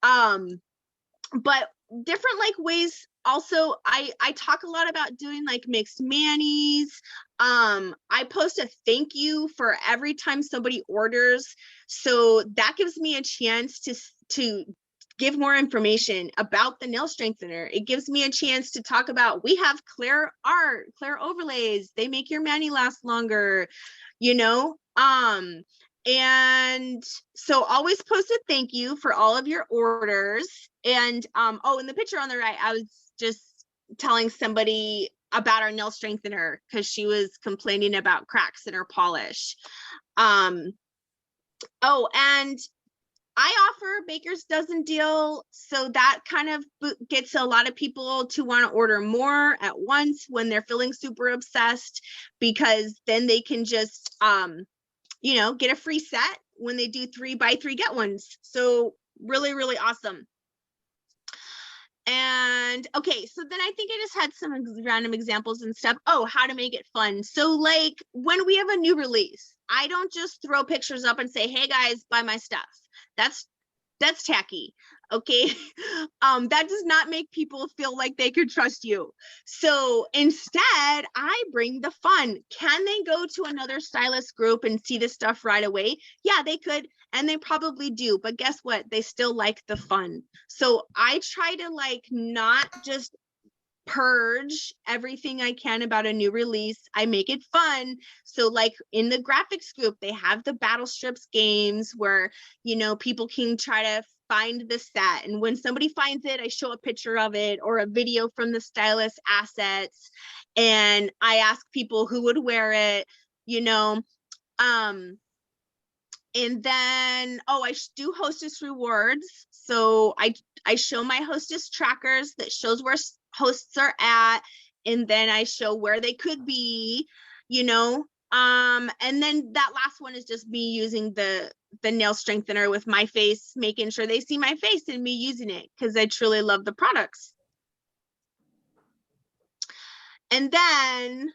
But different like ways. Also, I talk a lot about doing like mixed manis. I post a thank you for every time somebody orders. So that gives me a chance to give more information about the nail strengthener. It gives me a chance to talk about, we have Clarke art, Clarke overlays. They make your mani last longer, and so always post a thank you for all of your orders. And in the picture on the right, I was just telling somebody about our nail strengthener because she was complaining about cracks in her polish. And I offer Baker's Dozen deal, so that kind of gets a lot of people to want to order more at once when they're feeling super obsessed, because then they can just get a free set when they do 3x3 get ones. So really, really awesome. And okay, so then I think I just had some random examples and stuff. Oh, how to make it fun. So like when we have a new release, I don't just throw pictures up and say, hey guys, buy my stuff. That's tacky. Okay. That does not make people feel like they could trust you. So instead, I bring the fun. Can they go to another stylist group and see the stuff right away? Yeah, they could. And they probably do. But guess what? They still like the fun. So I try to like not just purge everything I can about a new release. I make it fun. So like in the graphics group, they have the battle strips games where, people can try to find the set. And when somebody finds it, I show a picture of it or a video from the stylist assets. And I ask people who would wear it, and then, I do hostess rewards. So I show my hostess trackers that shows where hosts are at. And then I show where they could be, and then that last one is just me using the nail strengthener with my face, making sure they see my face and me using it because I truly love the products. And then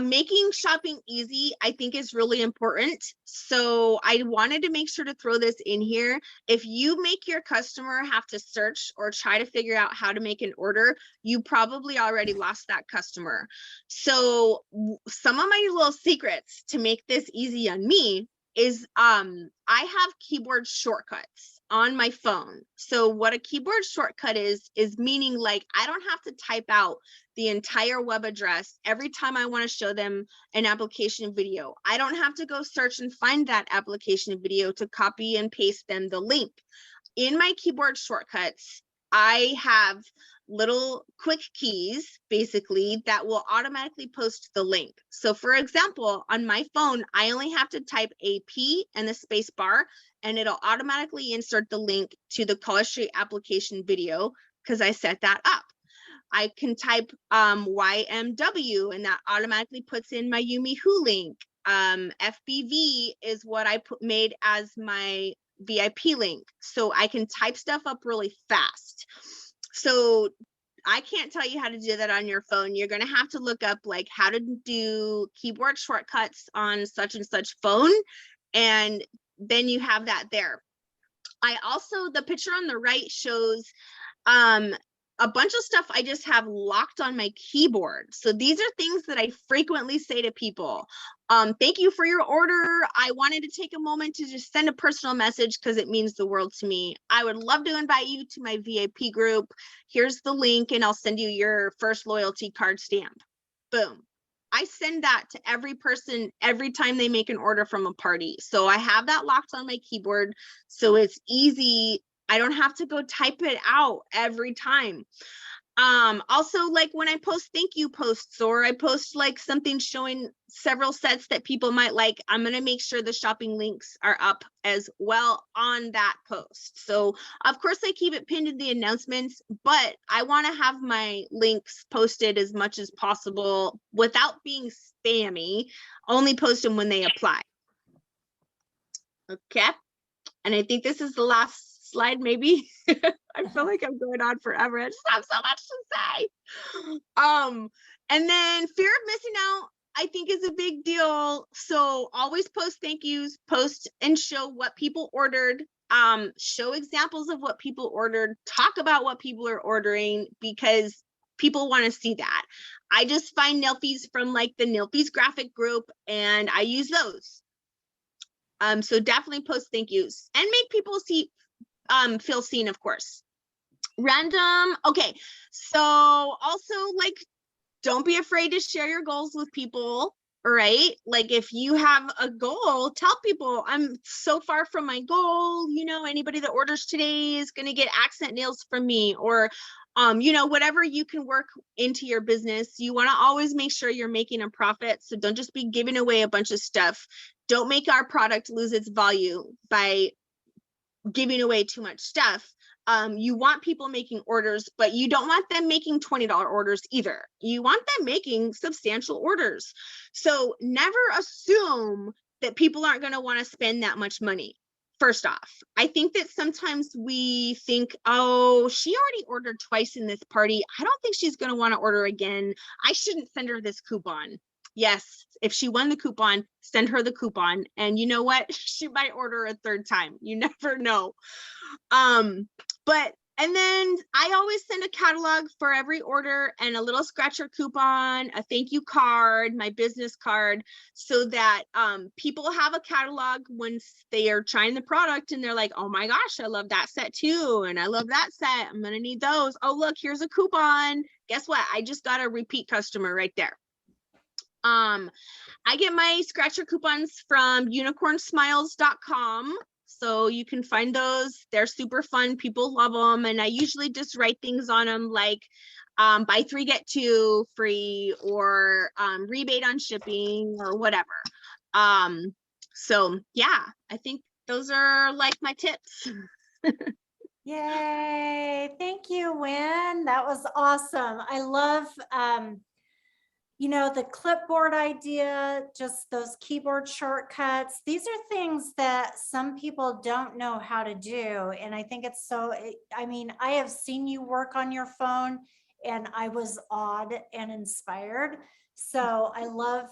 making shopping easy, I think, is really important. So I wanted to make sure to throw this in here. If you make your customer have to search or try to figure out how to make an order, you probably already lost that customer. So some of my little secrets to make this easy on me is I have keyboard shortcuts. on my phone. So what a keyboard shortcut is meaning like I don't have to type out the entire web address every time I want to show them an application video. I don't have to go search and find that application video to copy and paste them the link. In my keyboard shortcuts, I have little quick keys basically that will automatically post the link. So for example, on my phone, I only have to type a P and the space bar, and it'll automatically insert the link to the College Street application video because I set that up. I can type YMW and that automatically puts in my Yumi Who link. FBV is what I made as my VIP link. So I can type stuff up really fast. So I can't tell you how to do that on your phone. You're going to have to look up like how to do keyboard shortcuts on such and such phone. And then you have that there. I also, the picture on the right shows a bunch of stuff I just have locked on my keyboard. So these are things that I frequently say to people. Thank you for your order. I wanted to take a moment to just send a personal message because it means the world to me. I would love to invite you to my VIP group. Here's the link and I'll send you your first loyalty card stamp. Boom. I send that to every person every time they make an order from a party. So I have that locked on my keyboard. So it's easy. I don't have to go type it out every time. Also, like when I post thank you posts or I post like something showing several sets that people might like, I'm going to make sure the shopping links are up as well on that post. So of course I keep it pinned in the announcements, but I want to have my links posted as much as possible without being spammy. Only post them when they apply. Okay. And I think this is the last slide, maybe. I feel like I'm going on forever. I just have so much to say. And then fear of missing out, I think, is a big deal. So always post thank yous, post and show what people ordered, show examples of what people ordered, talk about what people are ordering because people want to see that. I just find Nilfies from like the Nilfies graphic group and I use those. So definitely post thank yous and make people feel seen, of course. Random. Okay. So also like, don't be afraid to share your goals with people, right? Like if you have a goal, tell people I'm so far from my goal. You know, anybody that orders today is going to get accent nails from me or, you know, whatever you can work into your business. You want to always make sure you're making a profit. So don't just be giving away a bunch of stuff. Don't make our product lose its value by giving away too much stuff. You want people making orders, but you don't want them making $20 orders either. You want them making substantial orders. So never assume that people aren't going to want to spend that much money. First off, I think that sometimes we think, oh, she already ordered twice in this party. I don't think she's going to want to order again. I shouldn't send her this coupon. Yes, if she won the coupon, send her the coupon. And you know what? She might order a third time. You never know. And then I always send a catalog for every order and a little scratcher coupon, a thank you card, my business card, so that people have a catalog once they are trying the product and they're like, oh my gosh, I love that set too. And I love that set. I'm going to need those. Oh, look, here's a coupon. Guess what? I just got a repeat customer right there. I get my scratcher coupons from unicornsmiles.com. So you can find those. They're super fun. People love them. And I usually just write things on them like buy 3, get 2 free or rebate on shipping or whatever. So yeah, I think those are like my tips. Yay. Thank you, Wynn. That was awesome. I love, you know, the clipboard idea, just those keyboard shortcuts. These are things that some people don't know how to do. And I think it's so, I mean, I have seen you work on your phone and I was awed and inspired. So I love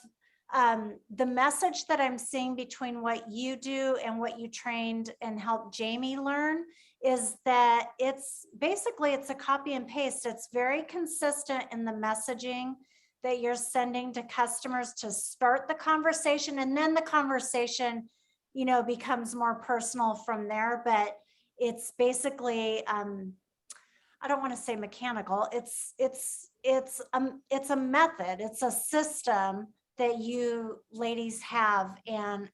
the message that I'm seeing between what you do and what you trained and helped Jamie learn is that it's basically, it's a copy and paste. It's very consistent in the messaging that you're sending to customers to start the conversation. And then the conversation, you know, becomes more personal from there. But It's basically, I don't want to say mechanical. It's a method. It's a system that you ladies have, and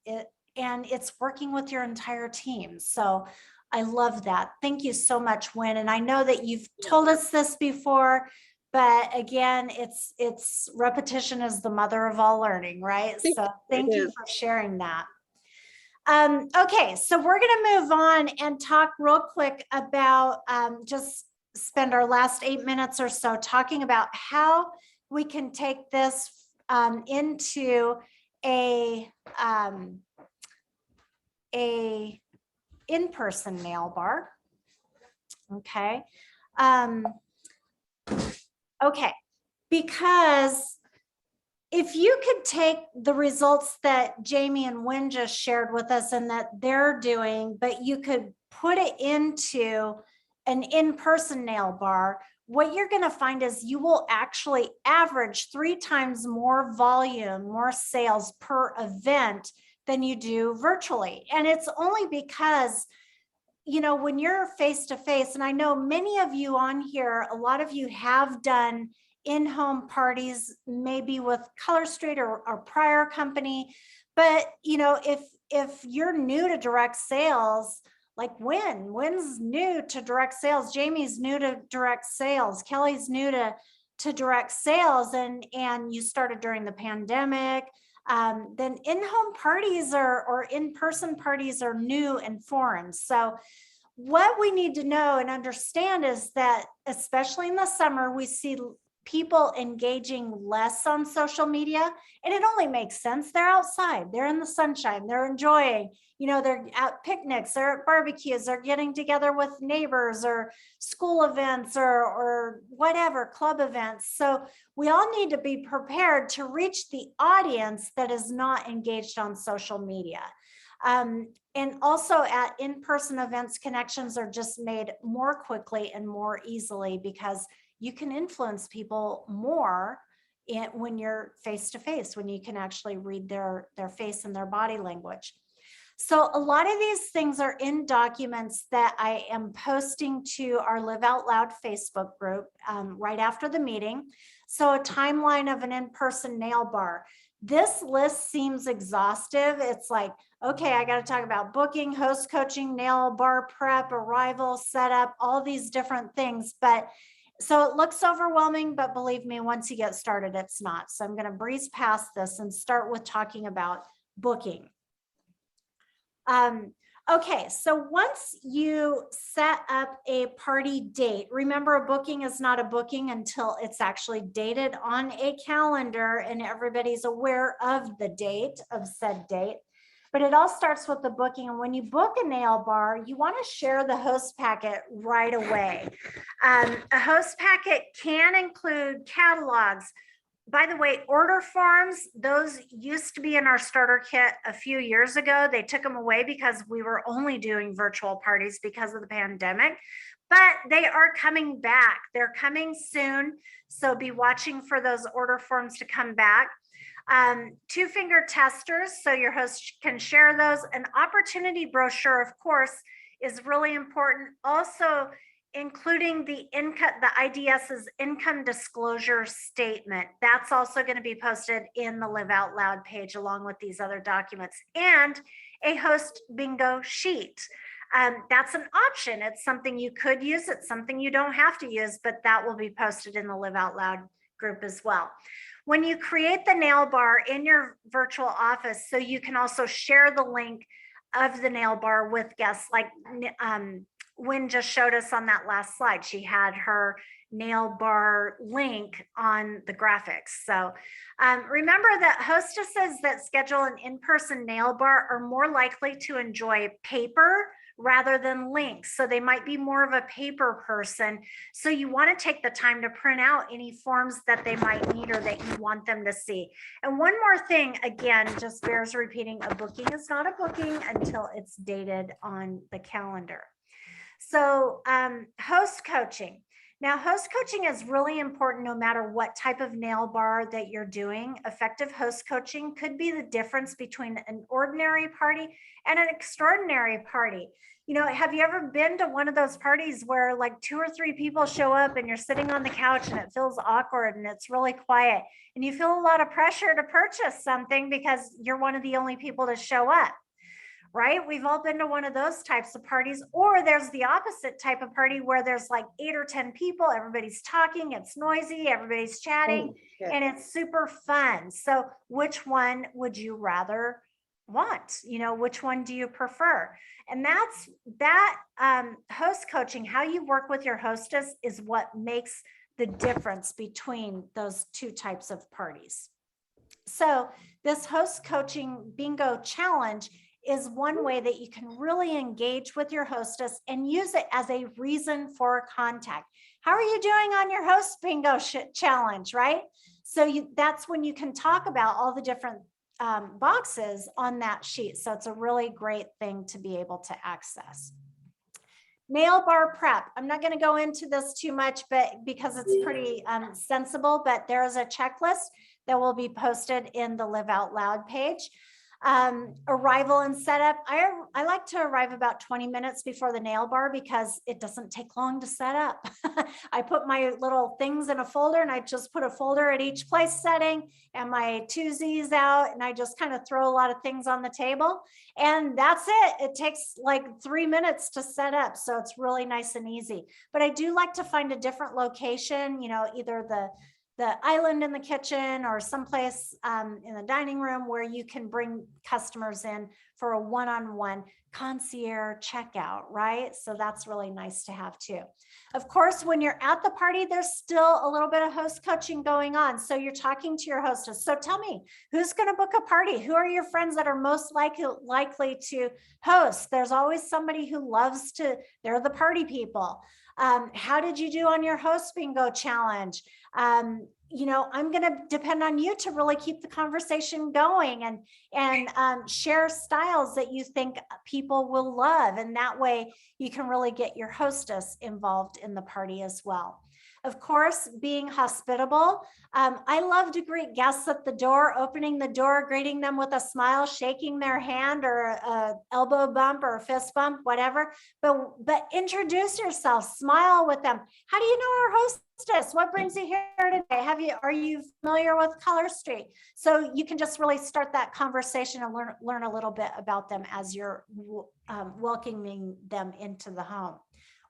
it's working with your entire team. So I love that. Thank you so much, Wynn. And I know that you've told us this before, but again, it's repetition is the mother of all learning, right? So thank you for sharing that. Okay, so we're going to move on and talk real quick about just spend our last 8 minutes or so talking about how we can take this into a in-person nail bar. Okay. Okay, because if you could take the results that Jamie and Wynn just shared with us and that they're doing, but you could put it into an in-person nail bar, what you're going to find is you will actually average 3 times more volume, more sales per event than you do virtually. And it's only because, you know, when you're face to face, and I know many of you on here, a lot of you have done in-home parties, maybe with Color Street or prior company, but you know, if you're new to direct sales, like Wynn's new to direct sales, Jamie's new to direct sales, Kelly's new to direct sales, and you started during the pandemic, then in-home parties or in-person parties are new and foreign. So what we need to know and understand is that, especially in the summer, we see people engaging less on social media, and it only makes sense. They're outside, they're in the sunshine, they're enjoying, you know, they're at picnics, they're at barbecues, they're getting together with neighbors or school events or whatever, club events. So we all need to be prepared to reach the audience that is not engaged on social media. And also at in-person events, connections are just made more quickly and more easily because you can influence people more when you're face to face, when you can actually read their face and their body language. So a lot of these things are in documents that I am posting to our Live Out Loud Facebook group right after the meeting. So a timeline of an in-person nail bar. This list seems exhaustive. It's like, okay, I got to talk about booking, host coaching, nail bar prep, arrival, setup, all these different things. But so it looks overwhelming, but believe me, once you get started, it's not. So I'm going to breeze past this and start with talking about booking. Okay, so once you set up a party date, remember a booking is not a booking until it's actually dated on a calendar and everybody's aware of the date of said date. But it all starts with the booking. And when you book a nail bar, you want to share the host packet right away. A host packet can include catalogs. By the way, order forms, those used to be in our starter kit a few years ago. They took them away because we were only doing virtual parties because of the pandemic, but they are coming back. They're coming soon. So be watching for those order forms to come back. 2-finger testers, so your host can share those. An opportunity brochure, of course, is really important. Also, including the income, the IDS's income disclosure statement. That's also going to be posted in the Live Out Loud page along with these other documents, and a host bingo sheet. That's an option. It's something you could use. It's something you don't have to use, but that will be posted in the Live Out Loud group as well. When you create the nail bar in your virtual office, so you can also share the link of the nail bar with guests, like Wynn just showed us on that last slide. She had her nail bar link on the graphics. So remember that hostesses that schedule an in-person nail bar are more likely to enjoy paper rather than links. So they might be more of a paper person. So you want to take the time to print out any forms that they might need or that you want them to see. And one more thing, again, just bears repeating, a booking is not a booking until it's dated on the calendar. So host coaching. Now, host coaching is really important no matter what type of nail bar that you're doing. Effective host coaching could be the difference between an ordinary party and an extraordinary party. You know, have you ever been to one of those parties where like 2 or 3 people show up and you're sitting on the couch and it feels awkward and it's really quiet and you feel a lot of pressure to purchase something because you're one of the only people to show up? Right? We've all been to one of those types of parties, or there's the opposite type of party where there's like 8 or 10 people, everybody's talking, it's noisy, everybody's chatting, and it's super fun. So which one would you rather want? You know, which one do you prefer? And that's that host coaching, how you work with your hostess is what makes the difference between those 2 types of parties. So this host coaching bingo challenge is one way that you can really engage with your hostess and use it as a reason for contact. How are you doing on your host bingo challenge, right? So that's when you can talk about all the different boxes on that sheet. So it's a really great thing to be able to access. Nail bar prep. I'm not going to go into this too much, but because it's pretty sensible, but there is a checklist that will be posted in the Live Out Loud page. Arrival and setup. I like to arrive about 20 minutes before the nail bar because it doesn't take long to set up. I put my little things in a folder and I just put a folder at each place setting and my 2Zs out and I just kind of throw a lot of things on the table and that's it. It takes like 3 minutes to set up. So it's really nice and easy, but I do like to find a different location, you know, either the island in the kitchen or someplace in the dining room where you can bring customers in for a one-on-one concierge checkout, right? So that's really nice to have too. Of course, when you're at the party, there's still a little bit of host coaching going on. So you're talking to your hostess. So tell me, who's going to book a party? Who are your friends that are most likely to host? There's always somebody who loves to, they're the party people. How did you do on your host bingo challenge? You know, I'm going to depend on you to really keep the conversation going and share styles that you think people will love. And that way you can really get your hostess involved in the party as well. Of course, being hospitable. I love to greet guests at the door, opening the door, greeting them with a smile, shaking their hand or a elbow bump or a fist bump, whatever. But introduce yourself, smile with them. How do you know our hostess? What brings you here today? Are you familiar with Color Street? So you can just really start that conversation and learn a little bit about them as you're welcoming them into the home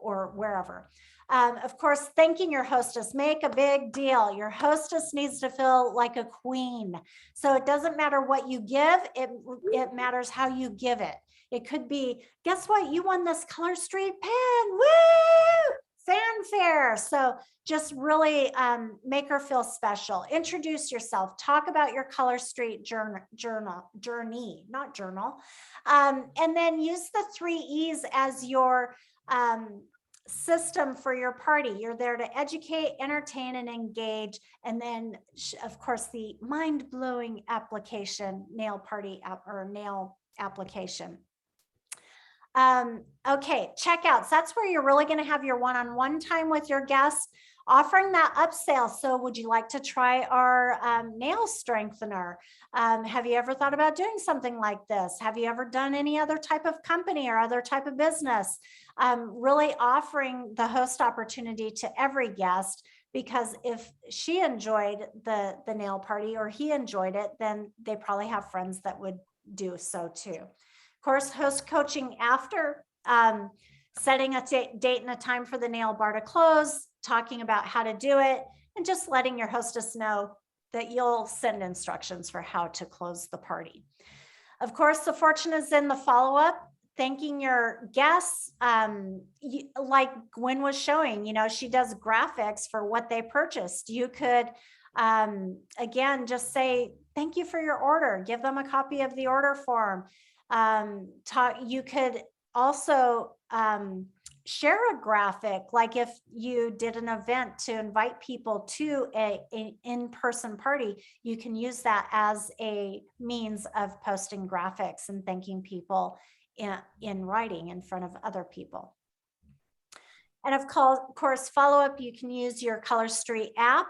or wherever. Of course, thanking your hostess, make a big deal. Your hostess needs to feel like a queen. So it doesn't matter what you give, it matters how you give it. It could be, guess what? You won this Color Street pen, woo! Fanfare. So just really make her feel special. Introduce yourself, talk about your Color Street journey, not journal. And then use the 3 E's as your system for your party. You're there to educate, entertain, and engage. And then of course the mind-blowing application, nail party app or nail application. Okay, checkouts. That's where you're really going to have your one-on-one time with your guests, offering that upsell. So would you like to try our nail strengthener? Have you ever thought about doing something like this? Have you ever done any other type of company or other type of business? Really offering the host opportunity to every guest, because if she enjoyed the nail party or he enjoyed it, then they probably have friends that would do so too. Of course, host coaching after, setting a date and a time for the nail bar to close, talking about how to do it, and just letting your hostess know that you'll send instructions for how to close the party. Of course, the fortune is in the follow-up, thanking your guests. Like Wynn was showing, you know, she does graphics for what they purchased. You could, again, just say, thank you for your order. Give them a copy of the order form. You could also share a graphic, like if you did an event to invite people to an in-person party, you can use that as a means of posting graphics and thanking people in writing in front of other people. And of course, follow-up, you can use your Color Street app.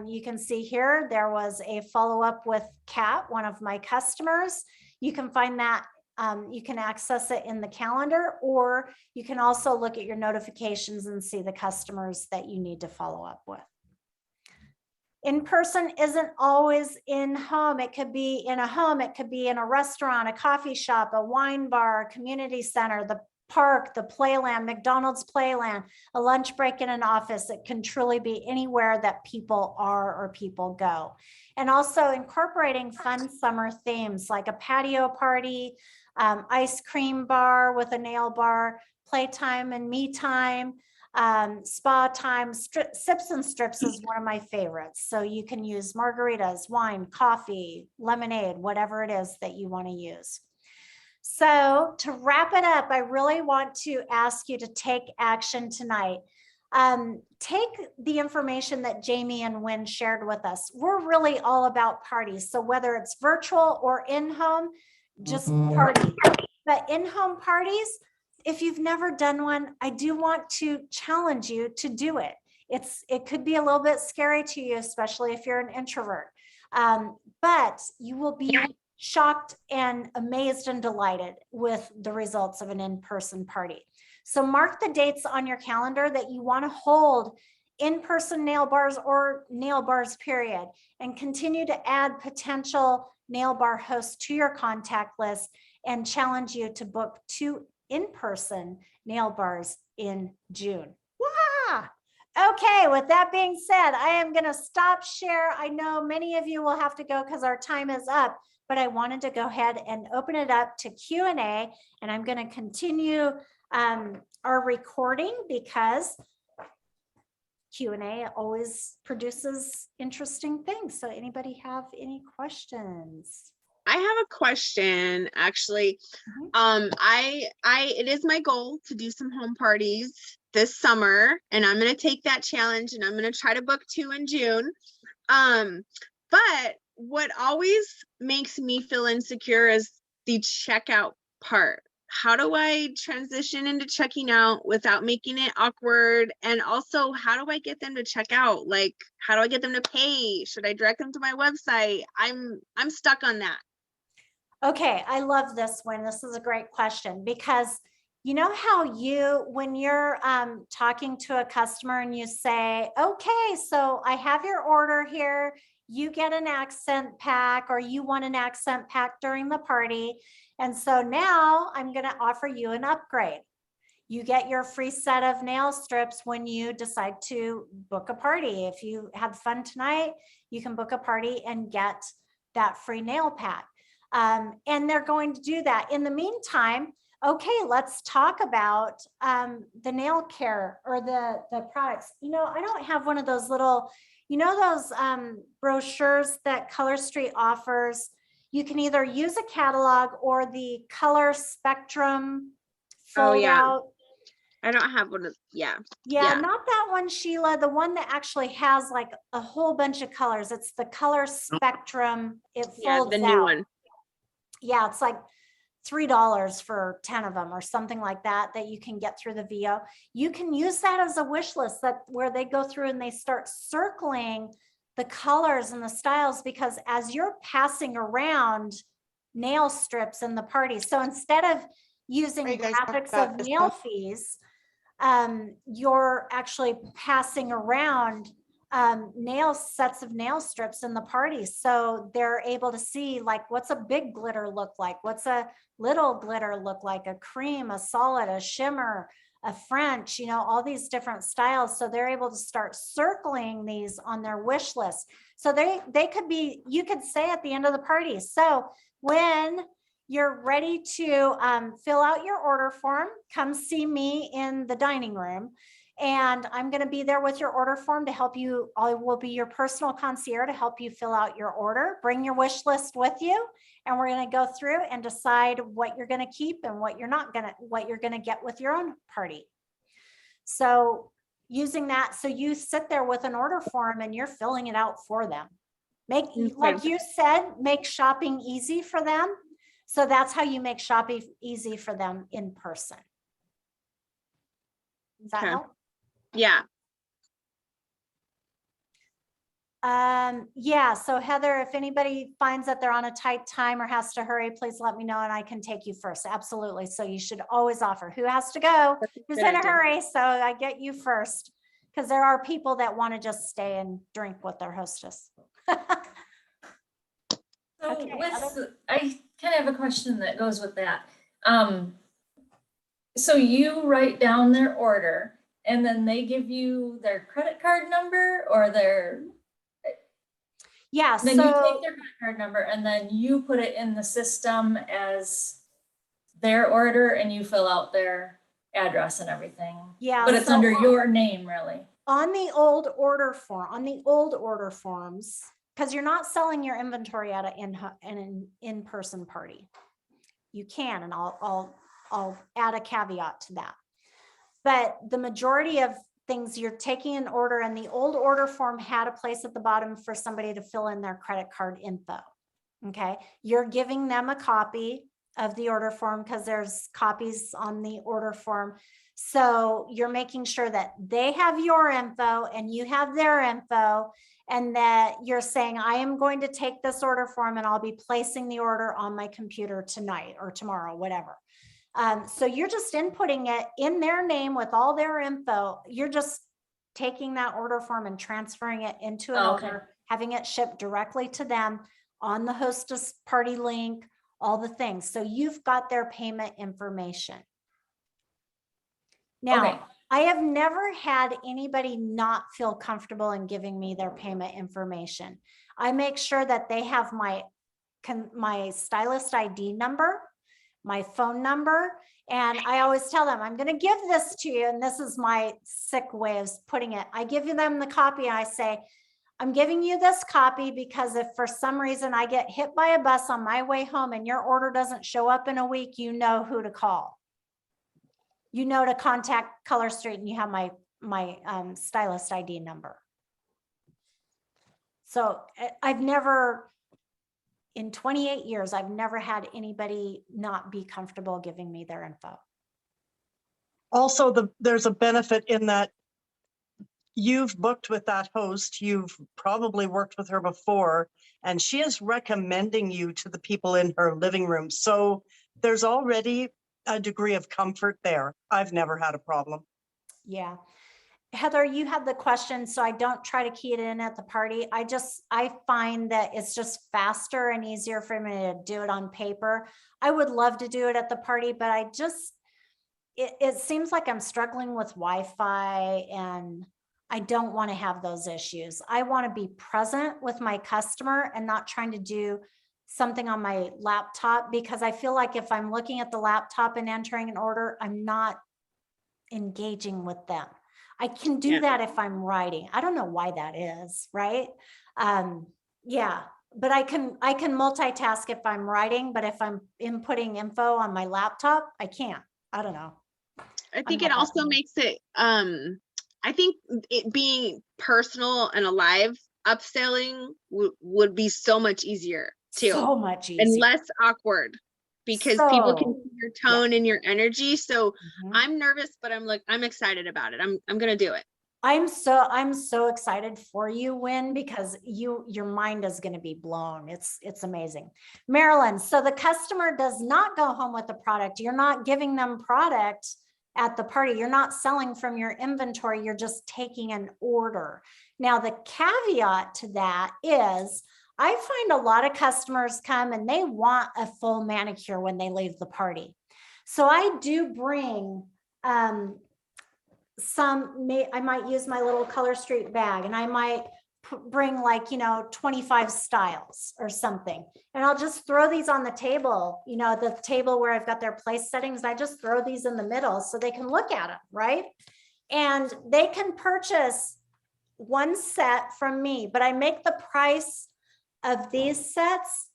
You can see here, there was a follow-up with Kat, one of my customers. You can find that, you can access it in the calendar, or you can also look at your notifications and see the customers that you need to follow up with. In person isn't always in home. It could be in a home, it could be in a restaurant, a coffee shop, a wine bar, a community center, the park, the playland, McDonald's playland, a lunch break in an office. It can truly be anywhere that people are or people go. And also incorporating fun summer themes like a patio party, ice cream bar with a nail bar, playtime and me time, spa time. Sips and strips is one of my favorites. So you can use margaritas, wine, coffee, lemonade, whatever it is that you want to use. So to wrap it up, I really want to ask you to take action tonight. Take the information that Jamie and Wynn shared with us. We're really all about parties. So whether it's virtual or in-home, just party. But in-home parties, if you've never done one, I do want to challenge you to do it. It could be a little bit scary to you, especially if you're an introvert, but you will be shocked and amazed and delighted with the results of an in-person party. So mark the dates on your calendar that you want to hold in-person nail bars or nail bars period, and continue to add potential nail bar hosts to your contact list, and challenge you to book 2 in-person nail bars in June. Wah! Okay, with that being said, I am going to stop share. I know many of you will have to go because our time is up, but I wanted to go ahead and open it up to Q&A, and I'm going to continue our recording because Q&A always produces interesting things. So anybody have any questions? I have a question, actually. It is my goal to do some home parties this summer, and I'm going to take that challenge, and I'm going to try to book 2 in June. But what always makes me feel insecure is the checkout part. How do I transition into checking out without making it awkward? And also, how do I get them to check out? Like, how do I get them to pay? Should I direct them to my website? I'm stuck on that. Okay, I love this one. This is a great question, because you know how when you're talking to a customer and you say, okay, so I have your order here, you get an accent pack, or you want an accent pack during the party. And so now I'm going to offer you an upgrade. You get your free set of nail strips when you decide to book a party. If you had fun tonight, you can book a party and get that free nail pack. And they're going to do that. In the meantime, okay, let's talk about the nail care or the products. You know, I don't have one of those little, you know, those brochures that Color Street offers. You can either use a catalog or the color spectrum fold out. I don't have one of, Yeah, not that one, Sheila, the one that actually has like a whole bunch of colors. It's the color spectrum. It folds the out. new one. Yeah, it's like $3 for 10 of them or something like that you can get through the VO. You can use that as a wish list, that where they go through and they start circling the colors and the styles, because as you're passing around nail strips in the party, so instead of using graphics of nail fees, you're actually passing around sets of nail strips in the party. So they're able to see, like, what's a big glitter look like? What's a little glitter look like? A cream, a solid, a shimmer, a French, you know, all these different styles. So they're able to start circling these on their wish list. So they could be, you could say at the end of the party, so when you're ready to fill out your order form, come see me in the dining room. And I'm going to be there with your order form to help you. I will be your personal concierge to help you fill out your order. Bring your wish list with you, and we're going to go through and decide what you're going to keep and what you're going to get with your own party. So using that, so you sit there with an order form and you're filling it out for them. Like you said, make shopping easy for them. So that's how you make shopping easy for them in person. Does that help? Yeah. Yeah, so Heather, if anybody finds that they're on a tight time or has to hurry, please let me know and I can take you first. Absolutely. So you should always offer who has to go, who's good in a idea. hurry. So I get you first because there are people that want to just stay and drink with their hostess. So Okay, I kind of have a question that goes with that. So you write down their order and then they give you their credit card number or Yeah, then you so take their credit card number and then you put it in the system as their order and you fill out their address and everything. yeah, But it's so under your name, really. on the old order forms, because you're not selling your inventory at an in-person party. You can, and I'll add a caveat to that. But the majority of things, you're taking an order, and the old order form had a place at the bottom for somebody to fill in their credit card info. Okay, you're giving them a copy of the order form because there's copies on the order form. So you're making sure that they have your info and you have their info, and that you're saying, I am going to take this order form and I'll be placing the order on my computer tonight or tomorrow, whatever. So you're just inputting it in their name with all their info. You're just taking that order form and transferring it into an order, having it shipped directly to them on the hostess party link, all the things. So you've got their payment information. Now, I have never had anybody not feel comfortable in giving me their payment information. I make sure that they have my stylist ID number, my phone number, and I always tell them, I'm going to give this to you. And this is my sick way of putting it. I give them the copy and I say, I'm giving you this copy because if for some reason I get hit by a bus on my way home and your order doesn't show up in a week, you know who to call. You know to contact Color Street, and you have my stylist ID number. So I've never, in 28 years, I've never had anybody not be comfortable giving me their info. Also, there's a benefit in that you've booked with that host, you've probably worked with her before, and she is recommending you to the people in her living room. So there's already a degree of comfort there. I've never had a problem. Yeah. Heather, you had the question, so I don't try to key it in at the party. I find that it's just faster and easier for me to do it on paper. I would love to do it at the party, but it seems like I'm struggling with Wi-Fi, and I don't want to have those issues. I want to be present with my customer and not trying to do something on my laptop, because I feel like if I'm looking at the laptop and entering an order, I'm not engaging with them. I can do that if I'm writing. I don't know why that is, right? Yeah, but I can multitask if I'm writing, but if I'm inputting info on my laptop, I can't. I don't know. I think it also makes it, I think it being personal and alive, upselling would be so much easier too. So much easier. And less awkward, because people can see your tone and your energy. So I'm nervous, but I'm excited about it. I'm going to do it. I'm so excited for you, Wynn, because your mind is going to be blown. It's amazing. Marilyn, so the customer does not go home with the product. You're not giving them product at the party. You're not selling from your inventory. You're just taking an order. Now, the caveat to that is I find a lot of customers come and they want a full manicure when they leave the party. So I do bring I might use my little Color Street bag, and I might bring 25 styles or something. And I'll just throw these on the table, the table where I've got their place settings. I just throw these in the middle so they can look at them, right? And they can purchase one set from me, but I make the price of these sets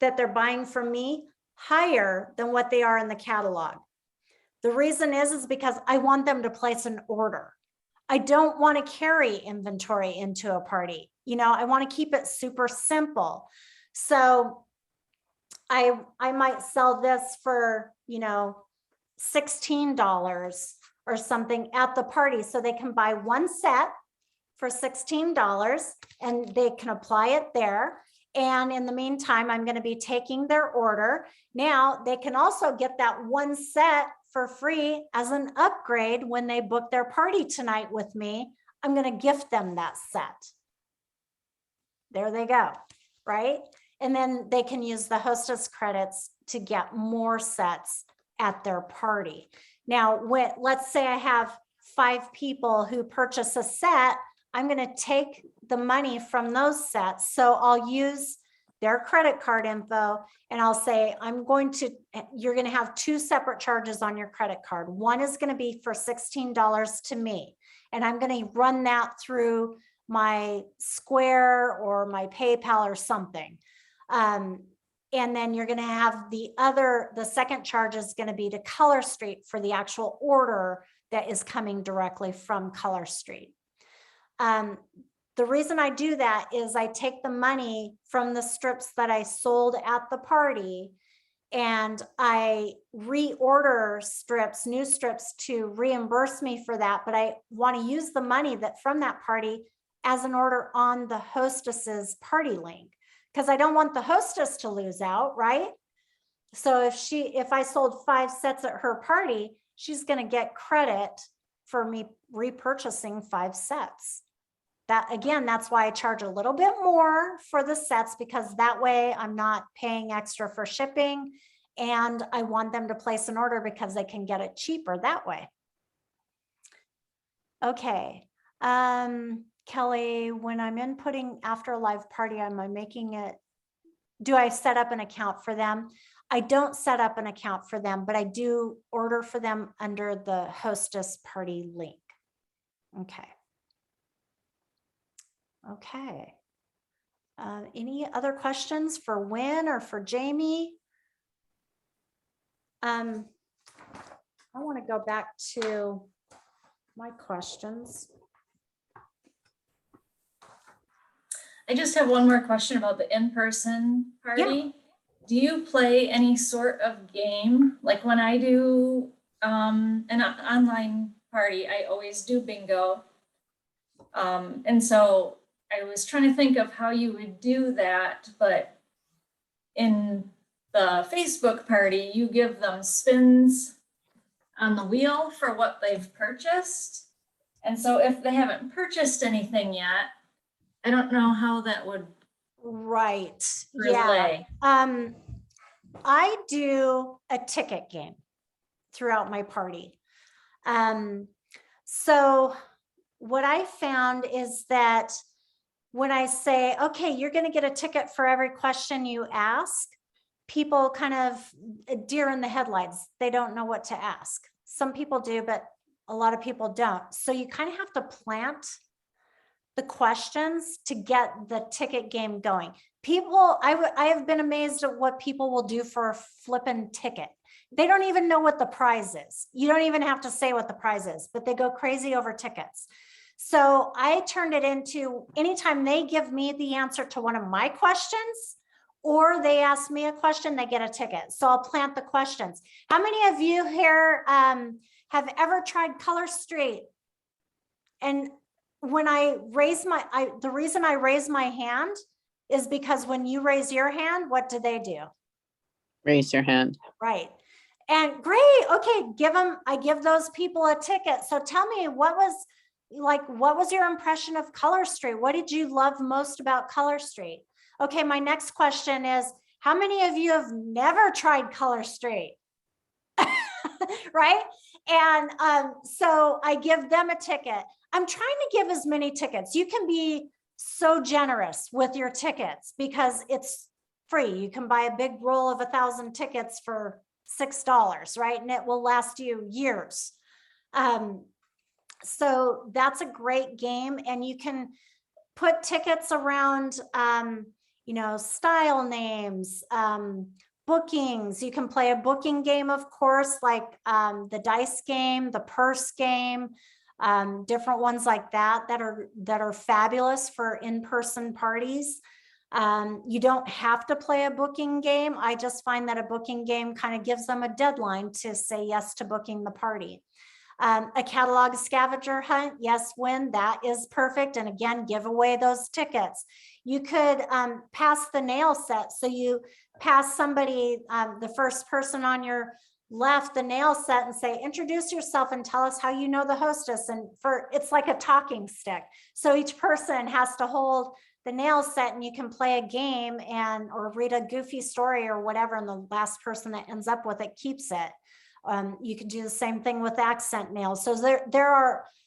that they're buying from me higher than what they are in the catalog. The reason is because I want them to place an order. I don't want to carry inventory into a party. I want to keep it super simple. So I might sell this for, $16 or something at the party. So they can buy one set for $16 and they can apply it there. And in the meantime, I'm going to be taking their order. Now they can also get that one set for free as an upgrade when they book their party tonight with me. I'm going to gift them that set. There they go, right? And then they can use the hostess credits to get more sets at their party. Now, let's say I have 5 people who purchase a set, I'm going to take the money from those sets. So I'll use their credit card info and I'll say, you're going to have 2 separate charges on your credit card. One is going to be for $16 to me. And I'm going to run that through my Square or my PayPal or something. And then you're going to have the second charge is going to be to Color Street for the actual order that is coming directly from Color Street. The reason I do that is I take the money from the strips that I sold at the party and I reorder strips, new strips to reimburse me for that. But I want to use the money from that party as an order on the hostess's party link because I don't want the hostess to lose out, right? So if I sold 5 sets at her party, she's going to get credit for me repurchasing 5 sets. That's why I charge a little bit more for the sets because that way I'm not paying extra for shipping and I want them to place an order because they can get it cheaper that way. Okay. Kelly, when I'm inputting after a live party, am I making it? Do I set up an account for them? I don't set up an account for them, but I do order for them under the hostess party link. Okay. Okay. Any other questions for Wynn or for Jamie? I want to go back to my questions. I just have one more question about the in-person party. Yeah. Do you play any sort of game? Like when I do an online party, I always do bingo. And so I was trying to think of how you would do that, but in the Facebook party, you give them spins on the wheel for what they've purchased. And so if they haven't purchased anything yet, I don't know how that would Right. relay. Yeah. I do a ticket game throughout my party. So what I found is that when I say, okay, you're going to get a ticket for every question you ask, people kind of deer in the headlights. They don't know what to ask. Some people do, but a lot of people don't. So you kind of have to plant the questions to get the ticket game going. People, I have been amazed at what people will do for a flipping ticket. They don't even know what the prize is. You don't even have to say what the prize is, but they go crazy over tickets. So I turned it into anytime they give me the answer to one of my questions, or they ask me a question, they get a ticket. So I'll plant the questions. How many of you here have ever tried Color Street? And when I raise the reason I raise my hand is because when you raise your hand, what do they do? Raise your hand. Right. And great. Okay. I give those people a ticket. So tell me, what was your impression of Color Street? What did you love most about Color Street? Okay. My next question is, how many of you have never tried Color Street? Right. And so I give them a ticket. I'm trying to give as many tickets. You can be so generous with your tickets because it's free. You can buy a big roll of 1,000 tickets for $6, right? And it will last you years. So that's a great game. And you can put tickets around, style names, bookings. You can play a booking game, of course, like the dice game, the purse game, different ones like that are fabulous for in-person parties. You don't have to play a booking game. I just find that a booking game kind of gives them a deadline to say yes to booking the party. A catalog scavenger hunt. Yes, Wynn, that is perfect. And again, give away those tickets. You could pass the nail set. So you pass somebody, the first person on your left, the nail set, and say, introduce yourself and tell us how you know the hostess. And it's like a talking stick. So each person has to hold the nail set, and you can play a game or read a goofy story or whatever. And the last person that ends up with it keeps it. You can do the same thing with accent nails. So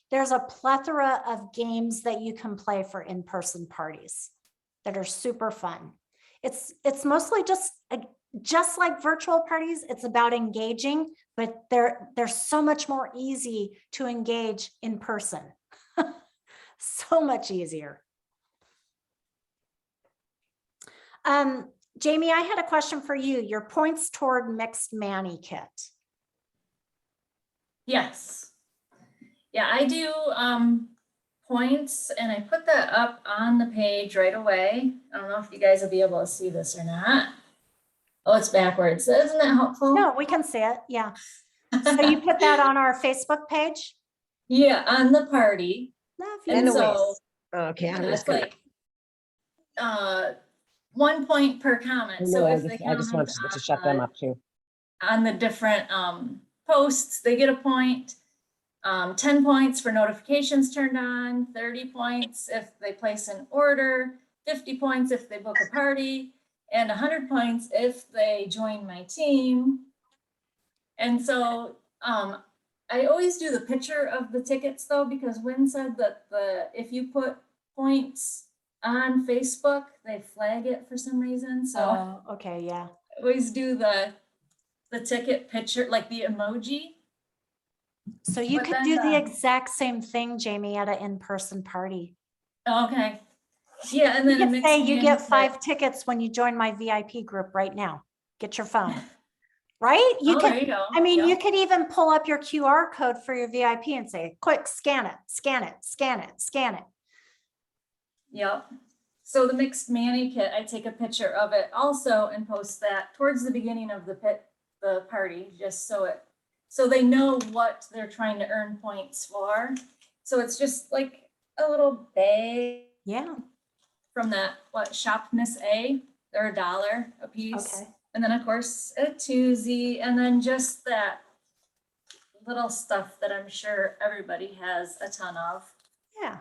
there's a plethora of games that you can play for in-person parties that are super fun. It's mostly just like virtual parties. It's about engaging, but they're so much more easy to engage in person. So much easier. Jamie, I had a question for you. Your points toward mixed Manny kit. Yes. Yeah, I do points, and I put that up on the page right away. I don't know if you guys will be able to see this or not. Oh, it's backwards. Isn't that helpful? No, we can see it. Yeah. So you put that on our Facebook page? Yeah, on the party. Love And you. so Okay, I'm it's just gonna, like 1 point per comment. So no, if they I just want comment to shut them up too. on the different posts, they get a point. 10 points for notifications turned on, 30 points if they place an order, 50 points if they book a party, and 100 points if they join my team. And so I always do the picture of the tickets though, because Wynn said that if you put points on Facebook, they flag it for some reason. So Oh, okay, yeah. I always do the ticket picture, like the emoji. So you But could then, do the exact same thing, Jamie, at an in-person party. Okay. Yeah, and You then a could mixed say you Manny get kit. 5 tickets when you join my VIP group right now. Get your phone. Right? You Oh, could, there you go. I mean, Yep. you could even pull up your QR code for your VIP and say, quick, scan it, scan it, scan it, scan it. Yep. So the mixed Manny kit, I take a picture of it also and post that towards the beginning of the party, just so they know what they're trying to earn points for. So it's just like a little bag Yeah. from that, Shop Miss A, they're $1 a piece. Okay. And then of course a toozy, and then just that little stuff that I'm sure everybody has a ton of, Yeah.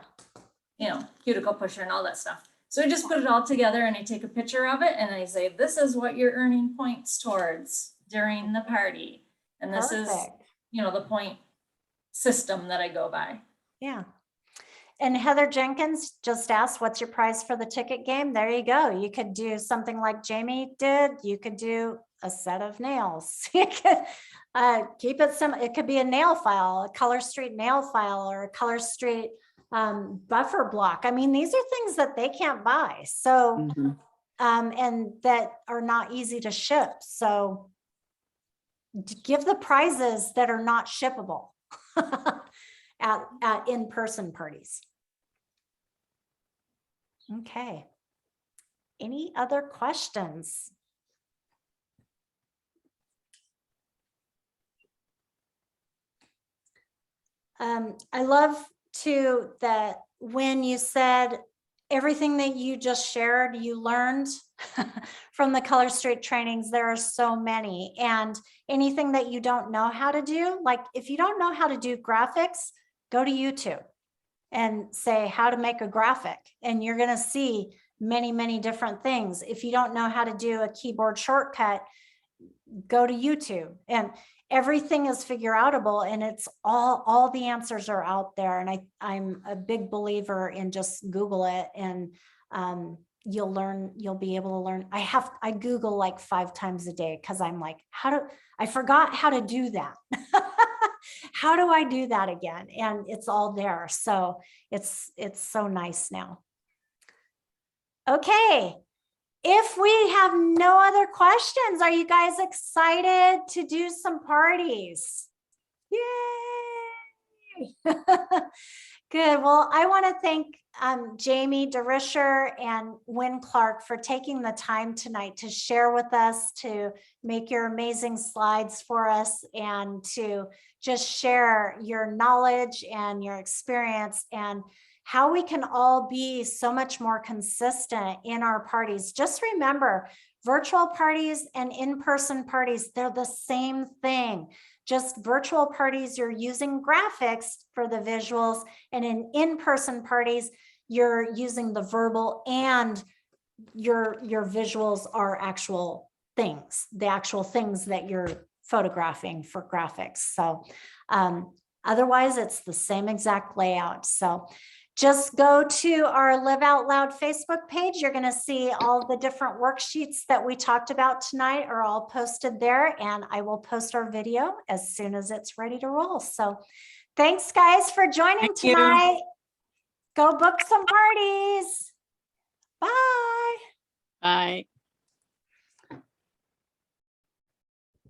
you know, cuticle pusher and all that stuff. So I just put it all together and I take a picture of it and I say, this is what you're earning points towards during the party. And this is, Perfect. you know, the point system that I go by. Yeah. And Heather Jenkins just asked, what's your prize for the ticket game? There you go. You could do something like Jamie did. You could do a set of nails. You could keep it simple. It could be a nail file, a Color Street nail file, or a Color Street buffer block. I mean, these are things that they can't buy. So, and that are not easy to ship. So give the prizes that are not shippable at in-person parties. Okay. Any other questions? I love too that when you said everything that you just shared, you learned from the Color Street trainings. There are so many, and anything that you don't know how to do, like if you don't know how to do graphics, go to YouTube and say how to make a graphic, and you're going to see many, many different things. If you don't know how to do a keyboard shortcut, go to YouTube, and everything is figure outable, and it's all the answers are out there. And I'm a big believer in just Google it, and you'll be able to learn. I Google like 5 times a day because I'm like, I forgot how to do that. How do I do that again? And it's all there. So it's so nice now. Okay. If we have no other questions, are you guys excited to do some parties? Yay! Good. Well, I want to thank Jamie DeRuischer and Wynn Clarke for taking the time tonight to share with us, to make your amazing slides for us, and to just share your knowledge and your experience and how we can all be so much more consistent in our parties. Just remember, virtual parties and in-person parties, they're the same thing. Just virtual parties, you're using graphics for the visuals, and in-person parties, you're using the verbal, and your visuals are actual things, the actual things that you're photographing for graphics. So otherwise, it's the same exact layout. So just go to our Live Out Loud Facebook page. You're going to see all the different worksheets that we talked about tonight are all posted there, and I will post our video as soon as it's ready to roll. So thanks, guys, for joining Thank you. tonight. Go book some parties. Bye. Bye.